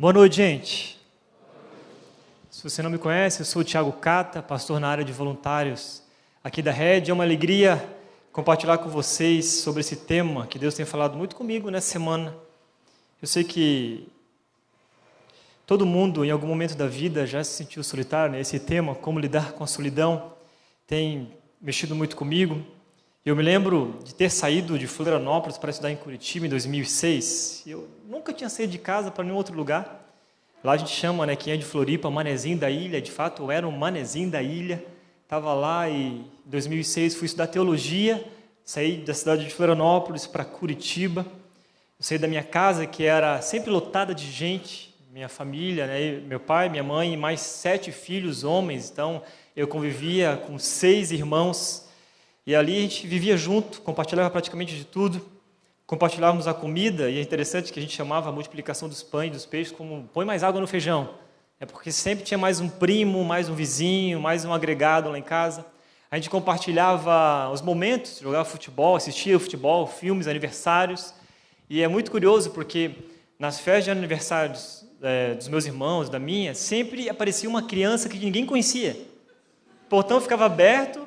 Boa noite, gente. Se você não me conhece, eu sou o Thiago Cata, pastor na área de voluntários aqui da Rede. É uma alegria compartilhar com vocês sobre esse tema que Deus tem falado muito comigo nessa semana. Eu sei que todo mundo, em algum momento da vida, já se sentiu solitário, né? Esse tema, como lidar com a solidão, tem mexido muito comigo. Eu me lembro de ter saído de Florianópolis para estudar em Curitiba em 2006. Eu nunca tinha saído de casa para nenhum outro lugar. Lá a gente chama, né, quem é de Floripa, manezinho da ilha. De fato, eu era um manezinho da ilha. Estava lá e em 2006 fui estudar teologia. Saí da cidade de Florianópolis para Curitiba. Eu saí da minha casa, que era sempre lotada de gente. Minha família, né, meu pai, minha mãe e mais 7 filhos homens. Então, eu convivia com 6 irmãos. E ali a gente vivia junto, compartilhava praticamente de tudo, compartilhávamos a comida, e é interessante que a gente chamava a multiplicação dos pães e dos peixes como põe mais água no feijão. É porque sempre tinha mais um primo, mais um vizinho, mais um agregado lá em casa. A gente compartilhava os momentos, jogava futebol, assistia futebol, filmes, aniversários. E é muito curioso porque nas festas de aniversários dos meus irmãos, da minha, sempre aparecia uma criança que ninguém conhecia. O portão ficava aberto.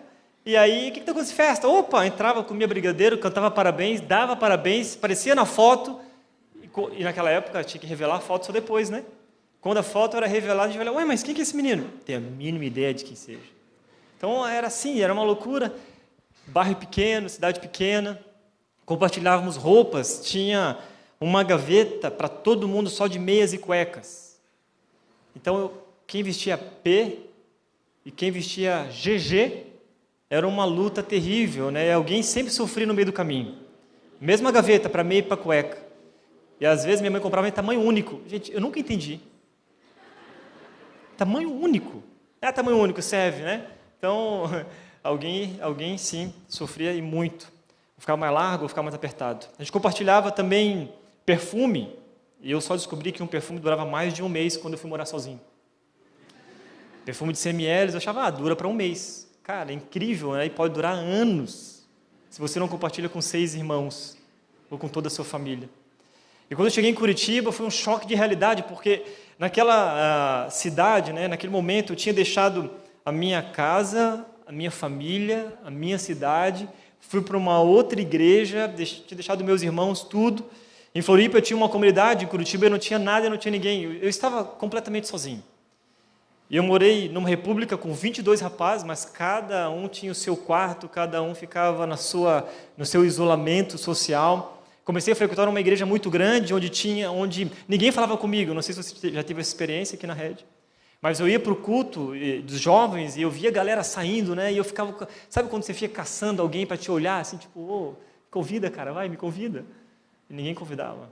E aí, o que está acontecendo? Festa? Opa, entrava, comia brigadeiro, cantava parabéns, dava parabéns, aparecia na foto. E naquela época tinha que revelar a foto só depois, né? Quando a foto era revelada, a gente falava, ué, mas quem que é esse menino? Tenho a mínima ideia de quem seja. Então, era assim, era uma loucura. Bairro pequeno, cidade pequena. Compartilhávamos roupas. Tinha uma gaveta para todo mundo só de meias e cuecas. Então, quem vestia P e quem vestia GG... era uma luta terrível, né? Alguém sempre sofria no meio do caminho. Mesma gaveta para meia e para cueca. E às vezes minha mãe comprava em tamanho único. Gente, eu nunca entendi. Tamanho único. Tamanho único serve, né? Então, alguém sim sofria e muito. Ou ficava mais largo, ou ficava mais apertado. A gente compartilhava também perfume. E eu só descobri que um perfume durava mais de um mês quando eu fui morar sozinho. Perfume de 100 ml, eu achava, dura para um mês. Cara, é incrível, né? E pode durar anos, se você não compartilha com 6 irmãos, ou com toda a sua família. E quando eu cheguei em Curitiba, foi um choque de realidade, porque naquela cidade, né, naquele momento, eu tinha deixado a minha casa, a minha família, a minha cidade, fui para uma outra igreja, tinha deixado meus irmãos, tudo. Em Floripa eu tinha uma comunidade, em Curitiba eu não tinha nada, eu não tinha ninguém. Eu estava completamente sozinho. E eu morei numa república com 22 rapazes, mas cada um tinha o seu quarto, cada um ficava no seu isolamento social. Comecei a frequentar uma igreja muito grande, onde ninguém falava comigo. Não sei se você já teve essa experiência aqui na Rede. Mas eu ia para o culto dos jovens e eu via a galera saindo, né? E eu ficava... Sabe quando você fica caçando alguém para te olhar? Assim, tipo, convida, cara, vai, me convida. E ninguém convidava.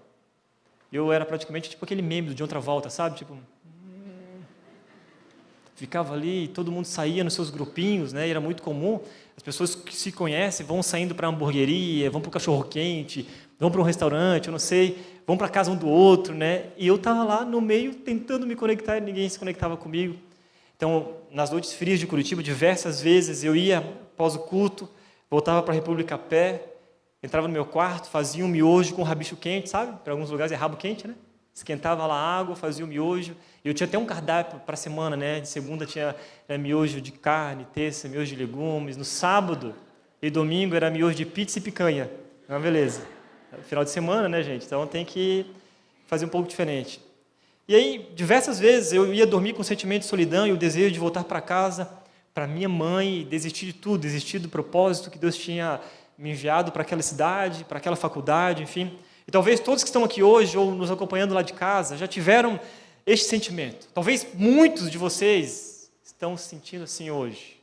Eu era praticamente tipo aquele meme do John Travolta, sabe? Tipo... Ficava ali, todo mundo saía nos seus grupinhos, né? E era muito comum. As pessoas que se conhecem vão saindo para a hamburgueria, vão para o cachorro-quente, vão para um restaurante, eu não sei, vão para a casa um do outro, né? E eu estava lá no meio tentando me conectar e ninguém se conectava comigo. Então, nas noites frias de Curitiba, diversas vezes eu ia após o culto, voltava para a República a pé, entrava no meu quarto, fazia um miojo com rabicho quente, sabe? Para alguns lugares é rabo quente, né? Esquentava lá a água, fazia o miojo. Eu tinha até um cardápio para a semana, né? De segunda tinha miojo de carne, terça miojo de legumes. No sábado e domingo era miojo de pizza e picanha. Uma beleza. Final de semana, né, gente? Então tem que fazer um pouco diferente. E aí, diversas vezes, eu ia dormir com o sentimento de solidão e o desejo de voltar para casa, para minha mãe, e desistir de tudo, desistir do propósito que Deus tinha me enviado para aquela cidade, para aquela faculdade, enfim. E talvez todos que estão aqui hoje ou nos acompanhando lá de casa já tiveram este sentimento. Talvez muitos de vocês estão se sentindo assim hoje.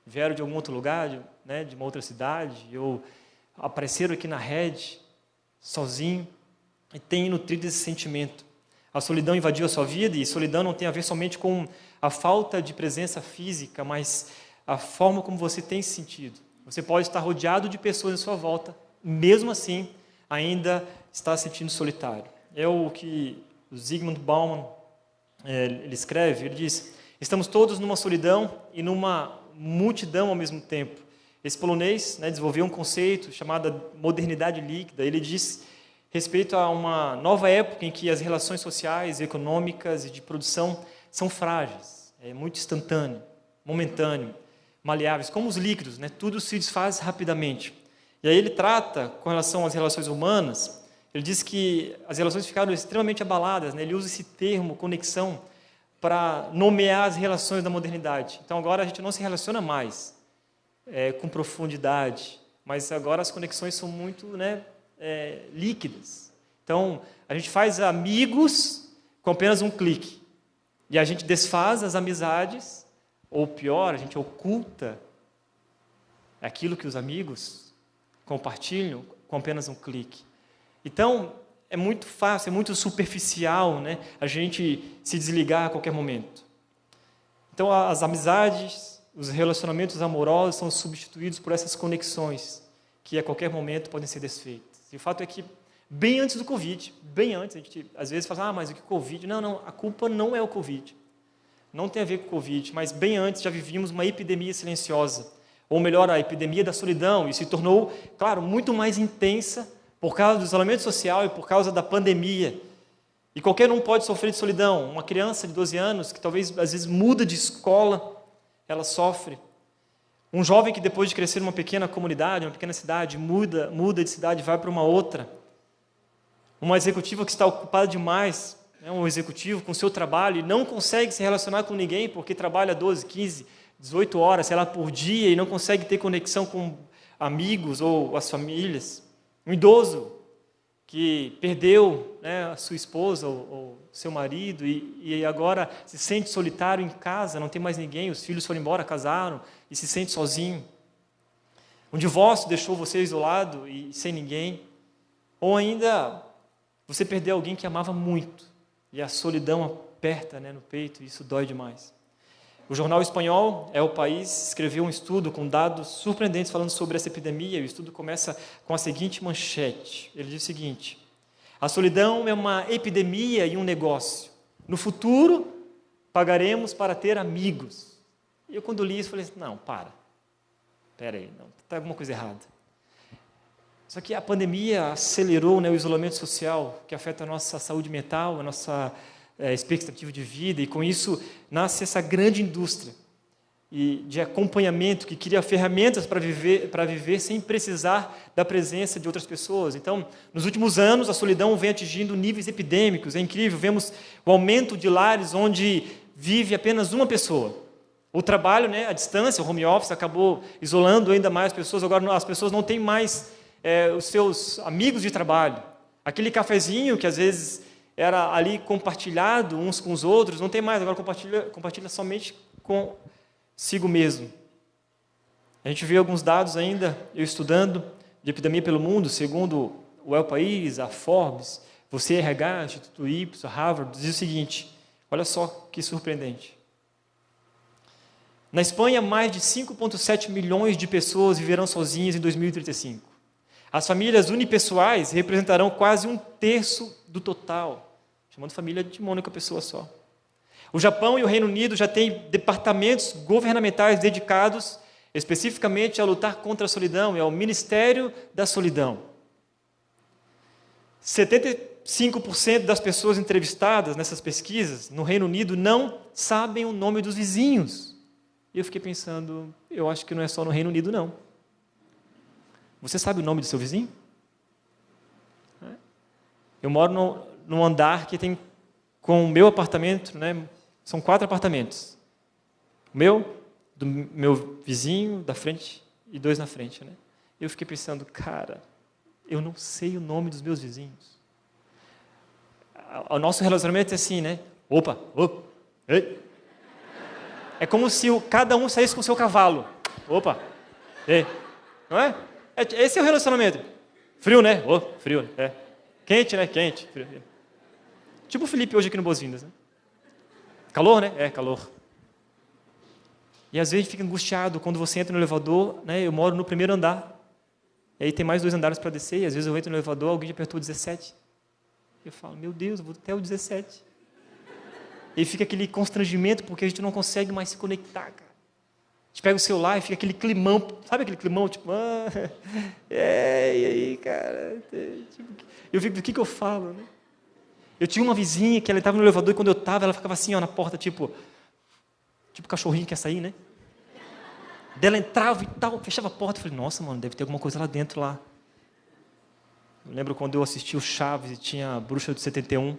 Vieram de algum outro lugar, né, de uma outra cidade, ou apareceram aqui na Rede, sozinho, e têm nutrido esse sentimento. A solidão invadiu a sua vida, e solidão não tem a ver somente com a falta de presença física, mas a forma como você tem se sentido. Você pode estar rodeado de pessoas à sua volta, mesmo assim, ainda está se sentindo solitário. É o que o Zygmunt Bauman ele escreve, ele diz: estamos todos numa solidão e numa multidão ao mesmo tempo. Esse polonês, né, desenvolveu um conceito chamado modernidade líquida. Ele diz respeito a uma nova época em que as relações sociais, econômicas e de produção são frágeis, é muito instantâneo, momentâneo, maleáveis, como os líquidos, né? Tudo se desfaz rapidamente. E aí ele trata, com relação às relações humanas, ele diz que as relações ficaram extremamente abaladas, né? Ele usa esse termo, conexão, para nomear as relações da modernidade. Então agora a gente não se relaciona mais com profundidade, mas agora as conexões são muito, né, líquidas. Então a gente faz amigos com apenas um clique. E a gente desfaz as amizades, ou pior, a gente oculta aquilo que os amigos compartilham com apenas um clique. Então, é muito fácil, é muito superficial, né, a gente se desligar a qualquer momento. Então, as amizades, os relacionamentos amorosos são substituídos por essas conexões que a qualquer momento podem ser desfeitas. E o fato é que, bem antes do Covid, bem antes, a gente às vezes fala, mas o que é o Covid? Não, a culpa não é o Covid. Não tem a ver com o Covid, mas bem antes já vivíamos uma epidemia silenciosa, ou melhor, a epidemia da solidão, e se tornou, claro, muito mais intensa por causa do isolamento social e por causa da pandemia. E qualquer um pode sofrer de solidão. Uma criança de 12 anos, que talvez às vezes muda de escola, ela sofre. Um jovem que depois de crescer numa pequena comunidade, uma pequena cidade, muda de cidade e vai para uma outra. Uma executiva que está ocupada demais, um executivo com seu trabalho e não consegue se relacionar com ninguém porque trabalha 12, 15, 18 horas, sei lá, por dia e não consegue ter conexão com amigos ou as famílias. Um idoso que perdeu, né, a sua esposa ou seu marido e agora se sente solitário em casa, não tem mais ninguém, os filhos foram embora, casaram e se sente sozinho. Um divórcio deixou você isolado e sem ninguém. Ou ainda você perdeu alguém que amava muito e a solidão aperta, né, no peito e isso dói demais. O jornal espanhol É o País escreveu um estudo com dados surpreendentes falando sobre essa epidemia. O estudo começa com a seguinte manchete. Ele diz o seguinte: a solidão é uma epidemia e um negócio. No futuro, pagaremos para ter amigos. E eu, quando li isso, falei, não, espera aí, está alguma coisa errada. Só que a pandemia acelerou, né, o isolamento social, que afeta a nossa saúde mental, a nossa expectativa de vida, e com isso nasce essa grande indústria de acompanhamento que cria ferramentas para viver sem precisar da presença de outras pessoas. Então, nos últimos anos, a solidão vem atingindo níveis epidêmicos. É incrível, vemos o aumento de lares onde vive apenas uma pessoa. O trabalho, né, à distância, o home office, acabou isolando ainda mais as pessoas. Agora, as pessoas não têm mais os seus amigos de trabalho. Aquele cafezinho que, às vezes, era ali compartilhado uns com os outros, não tem mais, agora compartilha somente consigo mesmo. A gente vê alguns dados ainda, eu estudando, de epidemia pelo mundo, segundo o El País, a Forbes, você RH, Instituto Ipsos, a Harvard, diz o seguinte, olha só que surpreendente. Na Espanha, mais de 5,7 milhões de pessoas viverão sozinhas em 2035. As famílias unipessoais representarão quase 1/3 do total, chamando família de uma única pessoa só. O Japão e o Reino Unido já têm departamentos governamentais dedicados especificamente a lutar contra a solidão, é o Ministério da Solidão. 75% das pessoas entrevistadas nessas pesquisas no Reino Unido não sabem o nome dos vizinhos. E eu fiquei pensando, eu acho que não é só no Reino Unido, não. Você sabe o nome do seu vizinho? Eu moro num andar que tem, com o meu apartamento, né, são 4 apartamentos. O meu, do meu vizinho, da frente, e 2 na frente. Né? Eu fiquei pensando, cara, eu não sei o nome dos meus vizinhos. O nosso relacionamento é assim, né? Opa, ei. É como se cada um saísse com o seu cavalo. Opa, ei. Não é? Esse é o relacionamento. Frio, né? Frio, né? É. Quente, né? Quente. Frio. Tipo o Felipe hoje aqui no Boas-Vindas. Né? Calor, né? É, calor. E às vezes a gente fica angustiado quando você entra no elevador, né? Eu moro no primeiro andar. E aí tem mais 2 andares para descer, e às vezes eu entro no elevador, alguém já apertou o 17. Eu falo, meu Deus, eu vou até o 17. E fica aquele constrangimento, porque a gente não consegue mais se conectar, cara. gente pega o celular e fica aquele climão, sabe aquele climão, tipo, e aí, cara? Tipo, eu fico, do que eu falo, né? Eu tinha uma vizinha que ela estava no elevador e quando eu estava, ela ficava assim, ó, na porta, tipo cachorrinho que quer sair, né? Dela entrava e tal, fechava a porta, eu falei, nossa, mano, deve ter alguma coisa lá dentro, lá. Eu lembro quando eu assisti o Chaves e tinha a Bruxa de 71,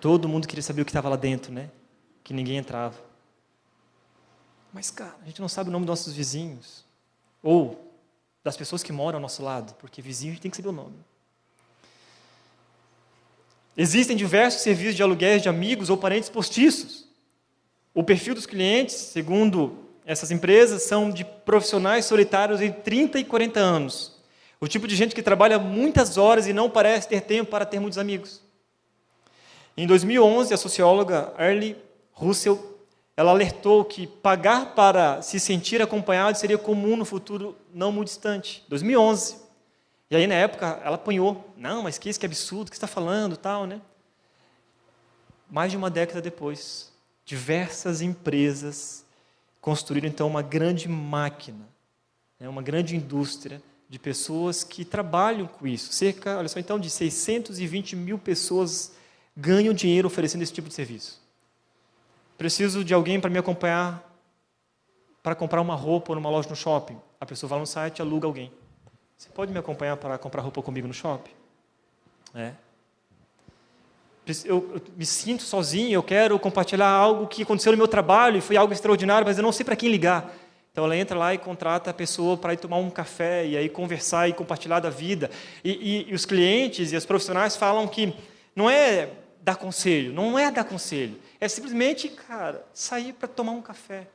todo mundo queria saber o que estava lá dentro, né? Que ninguém entrava. Mas, cara, a gente não sabe o nome dos nossos vizinhos. Ou das pessoas que moram ao nosso lado, porque vizinho a gente tem que saber o nome. Existem diversos serviços de aluguéis de amigos ou parentes postiços. O perfil dos clientes, segundo essas empresas, são de profissionais solitários entre 30 e 40 anos. O tipo de gente que trabalha muitas horas e não parece ter tempo para ter muitos amigos. Em 2011, a socióloga Early Russell, ela alertou que pagar para se sentir acompanhado seria comum no futuro não muito distante. 2011. E aí, na época, ela apanhou. Não, mas que absurdo, o que você está falando, tal, né? Mais de uma década depois, diversas empresas construíram, então, uma grande máquina, né, uma grande indústria de pessoas que trabalham com isso. Cerca, olha só, então, de 620 mil pessoas ganham dinheiro oferecendo esse tipo de serviço. Preciso de alguém para me acompanhar para comprar uma roupa numa loja no shopping. A pessoa vai no site e aluga alguém. Você pode me acompanhar para comprar roupa comigo no shopping? Eu me sinto sozinho, eu quero compartilhar algo que aconteceu no meu trabalho e foi algo extraordinário, mas eu não sei para quem ligar. Então, ela entra lá e contrata a pessoa para ir tomar um café e aí conversar e compartilhar da vida. E os clientes e os profissionais falam que não é dar conselho, é simplesmente, cara, sair para tomar um café.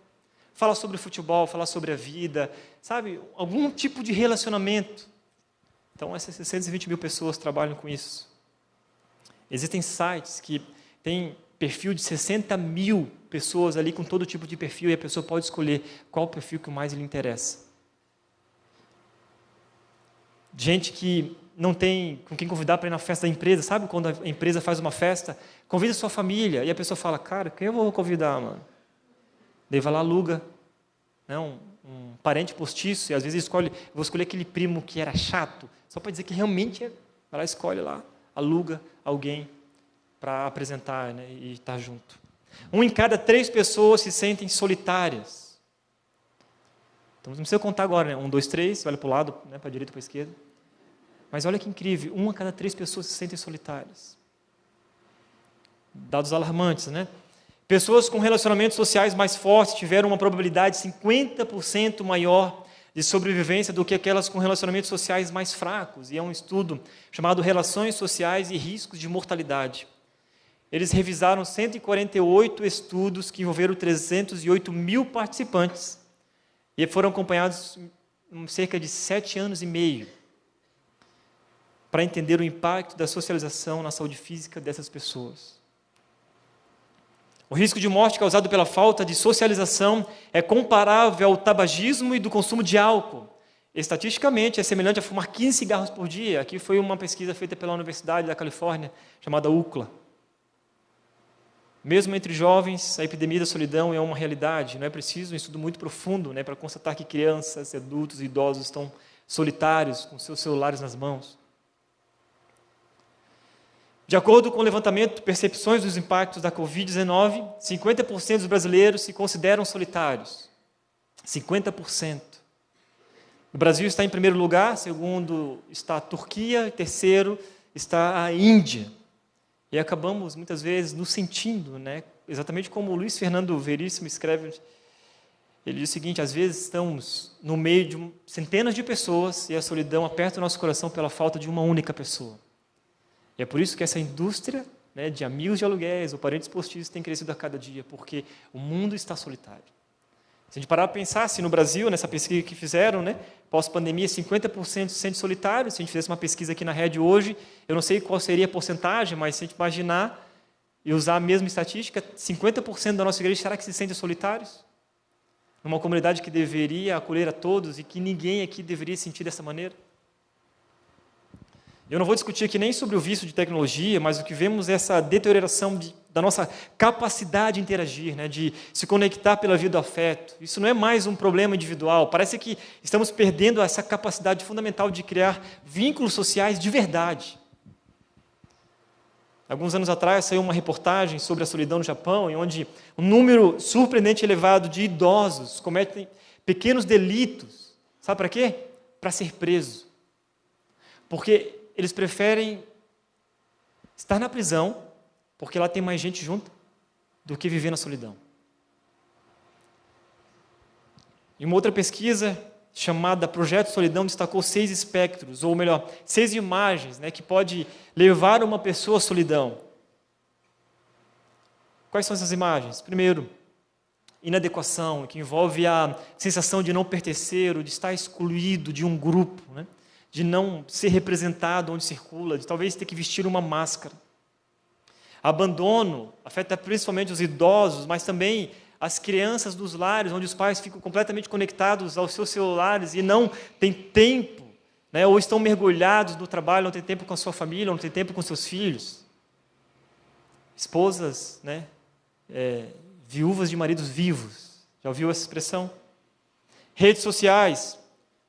Falar sobre futebol, falar sobre a vida, sabe? Algum tipo de relacionamento. Então, essas 620 mil pessoas trabalham com isso. Existem sites que têm perfil de 60 mil pessoas ali com todo tipo de perfil e a pessoa pode escolher qual perfil que mais lhe interessa. Gente que não tem com quem convidar para ir na festa da empresa, sabe quando a empresa faz uma festa? Convida a sua família e a pessoa fala, cara, quem eu vou convidar, mano? Daí vai lá, aluga, né, um parente postiço e às vezes vou escolher aquele primo que era chato, só para dizer que realmente vai lá, escolhe lá, aluga alguém para apresentar, né, e estar junto. 1 em cada 3 pessoas se sentem solitárias. Então, não precisa contar agora, né? 1, 2, 3, olha para o lado, né, para a direita, para a esquerda. Mas olha que incrível, 1 a cada 3 pessoas se sentem solitárias. Dados alarmantes, né? Pessoas com relacionamentos sociais mais fortes tiveram uma probabilidade 50% maior de sobrevivência do que aquelas com relacionamentos sociais mais fracos. E é um estudo chamado Relações Sociais e Riscos de Mortalidade. Eles revisaram 148 estudos que envolveram 308 mil participantes e foram acompanhados em cerca de 7 anos e meio para entender o impacto da socialização na saúde física dessas pessoas. O risco de morte causado pela falta de socialização é comparável ao tabagismo e do consumo de álcool. Estatisticamente, é semelhante a fumar 15 cigarros por dia. Aqui foi uma pesquisa feita pela Universidade da Califórnia, chamada UCLA. Mesmo entre jovens, a epidemia da solidão é uma realidade. Não é preciso um estudo muito profundo, né, para constatar que crianças, adultos e idosos estão solitários, com seus celulares nas mãos. De acordo com o levantamento de percepções dos impactos da Covid-19, 50% dos brasileiros se consideram solitários. 50%. O Brasil está em primeiro lugar, segundo está a Turquia, e terceiro está a Índia. E acabamos, muitas vezes, nos sentindo, né? Exatamente como o Luiz Fernando Veríssimo escreve, ele diz o seguinte, às vezes estamos no meio de centenas de pessoas e a solidão aperta o nosso coração pela falta de uma única pessoa. E é por isso que essa indústria, né, de amigos de aluguéis ou parentes postiços tem crescido a cada dia, porque o mundo está solitário. Se a gente parar para pensar, se no Brasil, nessa pesquisa que fizeram, né, pós-pandemia, 50% se sente solitário, se a gente fizesse uma pesquisa aqui na rede hoje, eu não sei qual seria a porcentagem, mas se a gente imaginar e usar a mesma estatística, 50% da nossa igreja, será que se sentem solitários? Numa comunidade que deveria acolher a todos e que ninguém aqui deveria sentir dessa maneira? Eu não vou discutir aqui nem sobre o vício de tecnologia, mas o que vemos é essa deterioração da nossa capacidade de interagir, né, de se conectar pela via do afeto. Isso não é mais um problema individual. Parece que estamos perdendo essa capacidade fundamental de criar vínculos sociais de verdade. Alguns anos atrás saiu uma reportagem sobre a solidão no Japão, em onde um número surpreendente elevado de idosos cometem pequenos delitos. Sabe para quê? Para ser preso. Porque eles preferem estar na prisão, porque lá tem mais gente junto, do que viver na solidão. Em uma outra pesquisa, chamada Projeto Solidão, destacou 6 espectros, ou melhor, 6 imagens, né, que pode levar uma pessoa à solidão. Quais são essas imagens? Primeiro, inadequação, que envolve a sensação de não pertencer, ou de estar excluído de um grupo, né, de não ser representado onde circula, de talvez ter que vestir uma máscara. Abandono afeta principalmente os idosos, mas também as crianças dos lares, onde os pais ficam completamente conectados aos seus celulares e não têm tempo, né, ou estão mergulhados no trabalho, não têm tempo com a sua família, não têm tempo com seus filhos. Esposas, né, viúvas de maridos vivos. Já ouviu essa expressão? Redes sociais,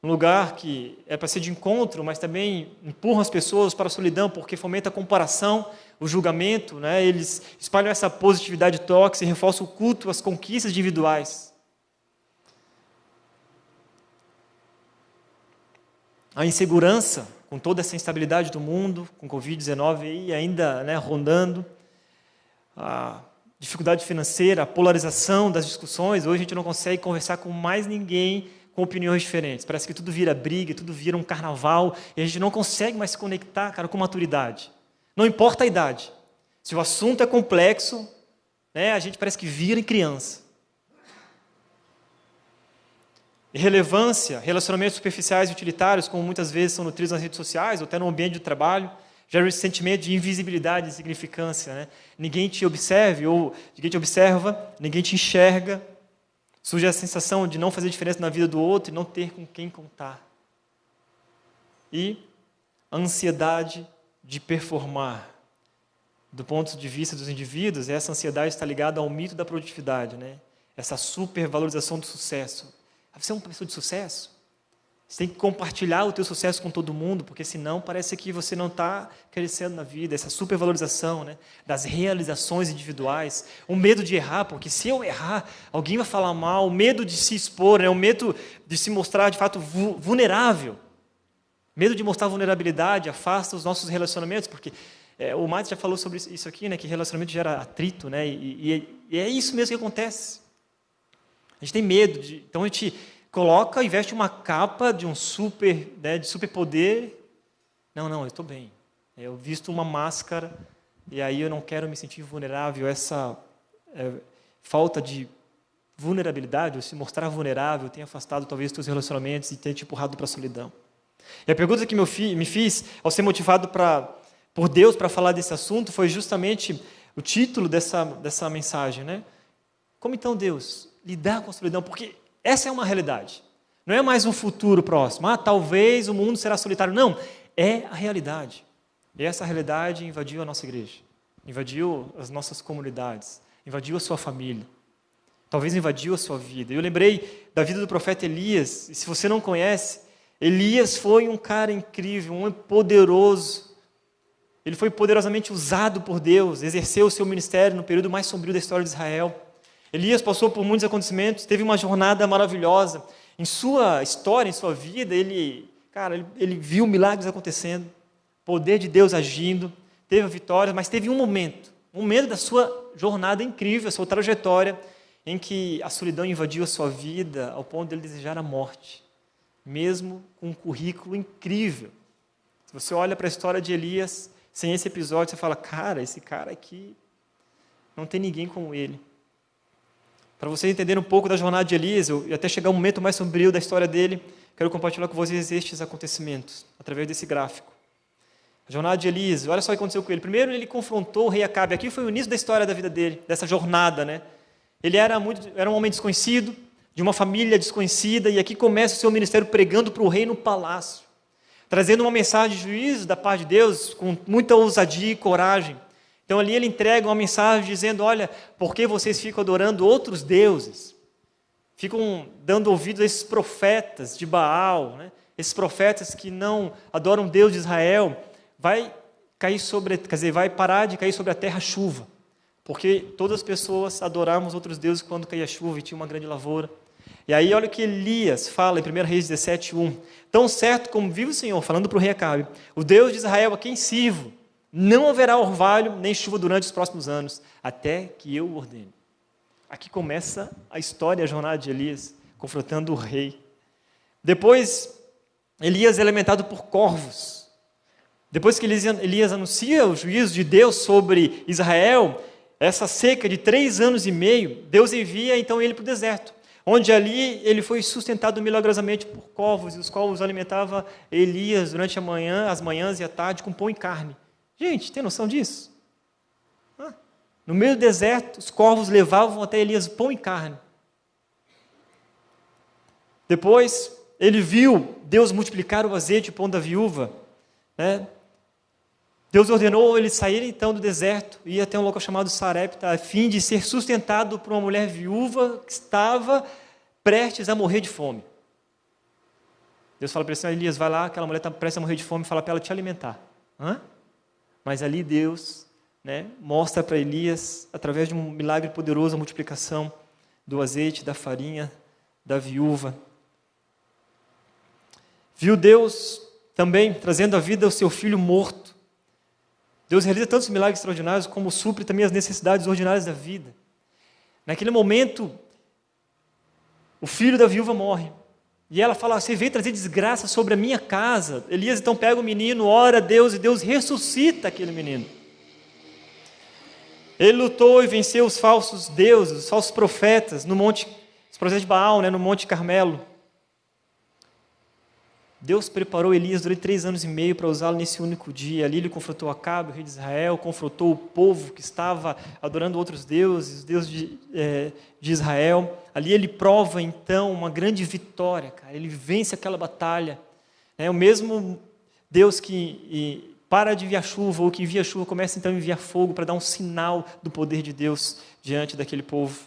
um lugar que é para ser de encontro, mas também empurra as pessoas para a solidão, porque fomenta a comparação, o julgamento, né? Eles espalham essa positividade tóxica e reforçam o culto às conquistas individuais. A insegurança, com toda essa instabilidade do mundo, com Covid-19 aí ainda, né, rondando, a dificuldade financeira, a polarização das discussões. Hoje a gente não consegue conversar com mais ninguém com opiniões diferentes. Parece que tudo vira briga, tudo vira um carnaval, e a gente não consegue mais se conectar, cara, com maturidade. Não importa a idade. Se o assunto é complexo, né, a gente parece que vira em criança. Irrelevância, relacionamentos superficiais e utilitários, como muitas vezes são nutridos nas redes sociais, ou até no ambiente de trabalho, gera esse sentimento de invisibilidade e insignificância, né? Ninguém te observa, ou ninguém te observa, ninguém te enxerga. Surge a sensação de não fazer diferença na vida do outro e não ter com quem contar. E a ansiedade de performar. Do ponto de vista dos indivíduos, essa ansiedade está ligada ao mito da produtividade, né? Essa supervalorização do sucesso. Você é uma pessoa de sucesso? Você tem que compartilhar o teu sucesso com todo mundo, porque senão parece que você não está crescendo na vida. Essa supervalorização, né, das realizações individuais, o medo de errar, porque se eu errar, alguém vai falar mal, o medo de se expor, né, o medo de se mostrar de fato vulnerável. Medo de mostrar vulnerabilidade afasta os nossos relacionamentos, porque o Matos já falou sobre isso aqui, né, que relacionamento gera atrito, né, e é isso mesmo que acontece. A gente tem medo, então a gente coloca e veste uma capa de um de superpoder. Não, eu estou bem. Eu visto uma máscara e aí eu não quero me sentir vulnerável. Essa falta de vulnerabilidade, ou se mostrar vulnerável, tem afastado talvez os teus relacionamentos e tem te empurrado para a solidão. E a pergunta que me fiz ao ser motivado por Deus para falar desse assunto foi justamente o título dessa mensagem, né? Como então, Deus, lidar com a solidão? Porque essa é uma realidade. Não é mais um futuro próximo. Talvez o mundo será solitário. Não, é a realidade. E essa realidade invadiu a nossa igreja. Invadiu as nossas comunidades. Invadiu a sua família. Talvez invadiu a sua vida. Eu lembrei da vida do profeta Elias. E se você não conhece, Elias foi um cara incrível, um homem poderoso. Ele foi poderosamente usado por Deus. Exerceu o seu ministério no período mais sombrio da história de Israel. Elias passou por muitos acontecimentos, teve uma jornada maravilhosa. Em sua história, em sua vida, ele viu milagres acontecendo, poder de Deus agindo, teve vitórias, mas teve um momento da sua jornada incrível, a sua trajetória, em que a solidão invadiu a sua vida ao ponto de ele desejar a morte, mesmo com um currículo incrível. Se você olha para a história de Elias, sem esse episódio, você fala, cara, esse cara aqui, não tem ninguém como ele. Para vocês entenderem um pouco da jornada de Elias, e até chegar um momento mais sombrio da história dele, quero compartilhar com vocês estes acontecimentos, através desse gráfico. A jornada de Elias, olha só o que aconteceu com ele. Primeiro, ele confrontou o rei Acabe. Aqui foi o início da história da vida dele, dessa jornada, né? Ele era um homem desconhecido, de uma família desconhecida, e aqui começa o seu ministério pregando para o rei no palácio, trazendo uma mensagem de juízo da parte de Deus, com muita ousadia e coragem. Então ali ele entrega uma mensagem dizendo, olha, por que vocês ficam adorando outros deuses? Ficam dando ouvidos a esses profetas de Baal, né? Esses profetas que não adoram Deus de Israel, vai parar de cair sobre a terra chuva, porque todas as pessoas adoravam outros deuses quando caía chuva e tinha uma grande lavoura. E aí olha o que Elias fala em 1 Reis 17:1. Tão certo como vive o Senhor, falando para o rei Acabe, o Deus de Israel a quem sirvo, não haverá orvalho nem chuva durante os próximos anos, até que eu o ordene. Aqui começa a história, a jornada de Elias, confrontando o rei. Depois, Elias é alimentado por corvos. Depois que Elias anuncia o juízo de Deus sobre Israel, essa seca de 3 anos e meio, Deus envia então ele para o deserto, onde ali ele foi sustentado milagrosamente por corvos, e os corvos alimentavam Elias durante as manhãs e a tarde com pão e carne. Gente, tem noção disso? No meio do deserto, os corvos levavam até Elias pão e carne. Depois, ele viu Deus multiplicar o azeite e o pão da viúva, né? Deus ordenou ele sair então do deserto e ir até um local chamado Sarepta, a fim de ser sustentado por uma mulher viúva que estava prestes a morrer de fome. Deus fala para ele, Elias, vai lá, aquela mulher está prestes a morrer de fome, fala para ela te alimentar. Mas ali Deus, né, mostra para Elias, através de um milagre poderoso, a multiplicação do azeite, da farinha, da viúva. Viu Deus também trazendo à vida o seu filho morto. Deus realiza tantos milagres extraordinários, como supre também as necessidades ordinárias da vida. Naquele momento, o filho da viúva morre. E ela fala, você veio trazer desgraça sobre a minha casa. Elias então pega o menino, ora a Deus, e Deus ressuscita aquele menino. Ele lutou e venceu os falsos deuses, os falsos profetas, no monte, os profetas de Baal, né, no Monte Carmelo. Deus preparou Elias durante 3 anos e meio para usá-lo nesse único dia. Ali ele confrontou Acabe, o rei de Israel, confrontou o povo que estava adorando outros deuses, os deuses de Israel. Ali ele prova, então, uma grande vitória, cara. Ele vence aquela batalha. O mesmo Deus que para de enviar chuva, ou que envia chuva, começa então a enviar fogo para dar um sinal do poder de Deus diante daquele povo.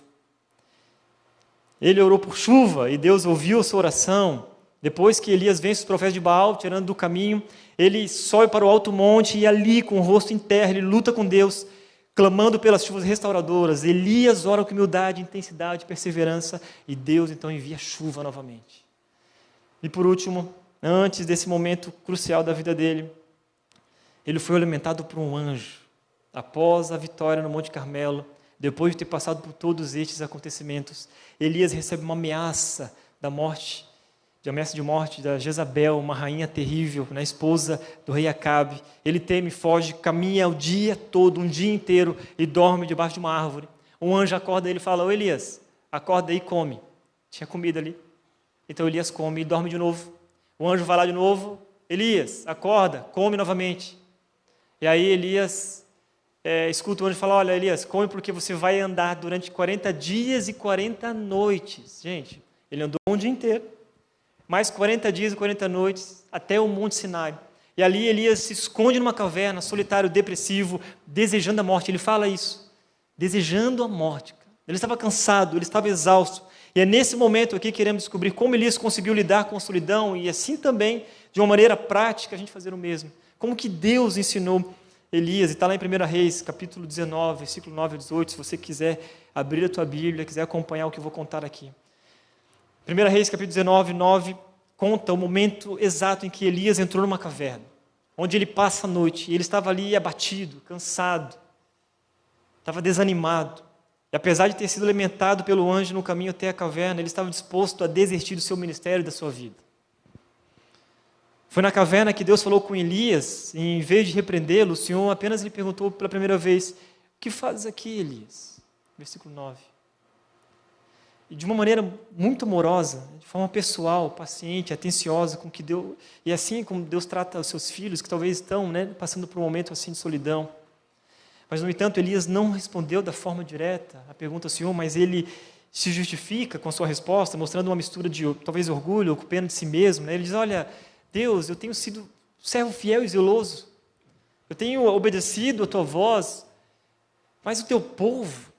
Ele orou por chuva e Deus ouviu a sua oração. Depois que Elias vence os profetas de Baal, tirando do caminho, ele sobe para o alto monte e ali, com o rosto em terra, ele luta com Deus, clamando pelas chuvas restauradoras. Elias ora com humildade, intensidade, perseverança, e Deus então envia chuva novamente. E por último, antes desse momento crucial da vida dele, ele foi alimentado por um anjo. Após a vitória no Monte Carmelo, depois de ter passado por todos estes acontecimentos, Elias recebe uma ameaça da morte, de ameaça de morte da Jezabel, uma rainha terrível, esposa do rei Acabe. Ele teme, foge, caminha o dia todo, um dia inteiro, e dorme debaixo de uma árvore. Um anjo acorda ele e fala, ô Elias, acorda aí e come. Tinha comida ali. Então Elias come e dorme de novo. O anjo vai lá de novo, Elias, acorda, come novamente. E aí Elias escuta o anjo e fala, olha Elias, come porque você vai andar durante 40 dias e 40 noites. Gente, ele andou um dia inteiro. Mais 40 dias e 40 noites, até o Monte Sinai. E ali Elias se esconde numa caverna, solitário, depressivo, desejando a morte. Ele fala isso, desejando a morte. Ele estava cansado, ele estava exausto. E é nesse momento aqui que queremos descobrir como Elias conseguiu lidar com a solidão e assim também, de uma maneira prática, a gente fazer o mesmo. Como que Deus ensinou Elias. E está lá em 1 Reis, capítulo 19, versículo 9 a 18, se você quiser abrir a tua Bíblia, quiser acompanhar o que eu vou contar aqui. 1 Reis, capítulo 19, 9, conta o momento exato em que Elias entrou numa caverna, onde ele passa a noite, e ele estava ali abatido, cansado, estava desanimado, e apesar de ter sido alimentado pelo anjo no caminho até a caverna, ele estava disposto a desistir do seu ministério e da sua vida. Foi na caverna que Deus falou com Elias, e em vez de repreendê-lo, o Senhor apenas lhe perguntou pela primeira vez, o que fazes aqui, Elias? Versículo 9. E de uma maneira muito amorosa, de forma pessoal, paciente, atenciosa, com que Deus, e assim como Deus trata os seus filhos, que talvez estão passando por um momento assim de solidão. Mas, no entanto, Elias não respondeu da forma direta a pergunta ao Senhor, mas ele se justifica com a sua resposta, mostrando uma mistura de talvez orgulho ou pena de si mesmo. Ele diz, olha, Deus, eu tenho sido servo fiel e zeloso. Eu tenho obedecido a tua voz, mas o teu povo,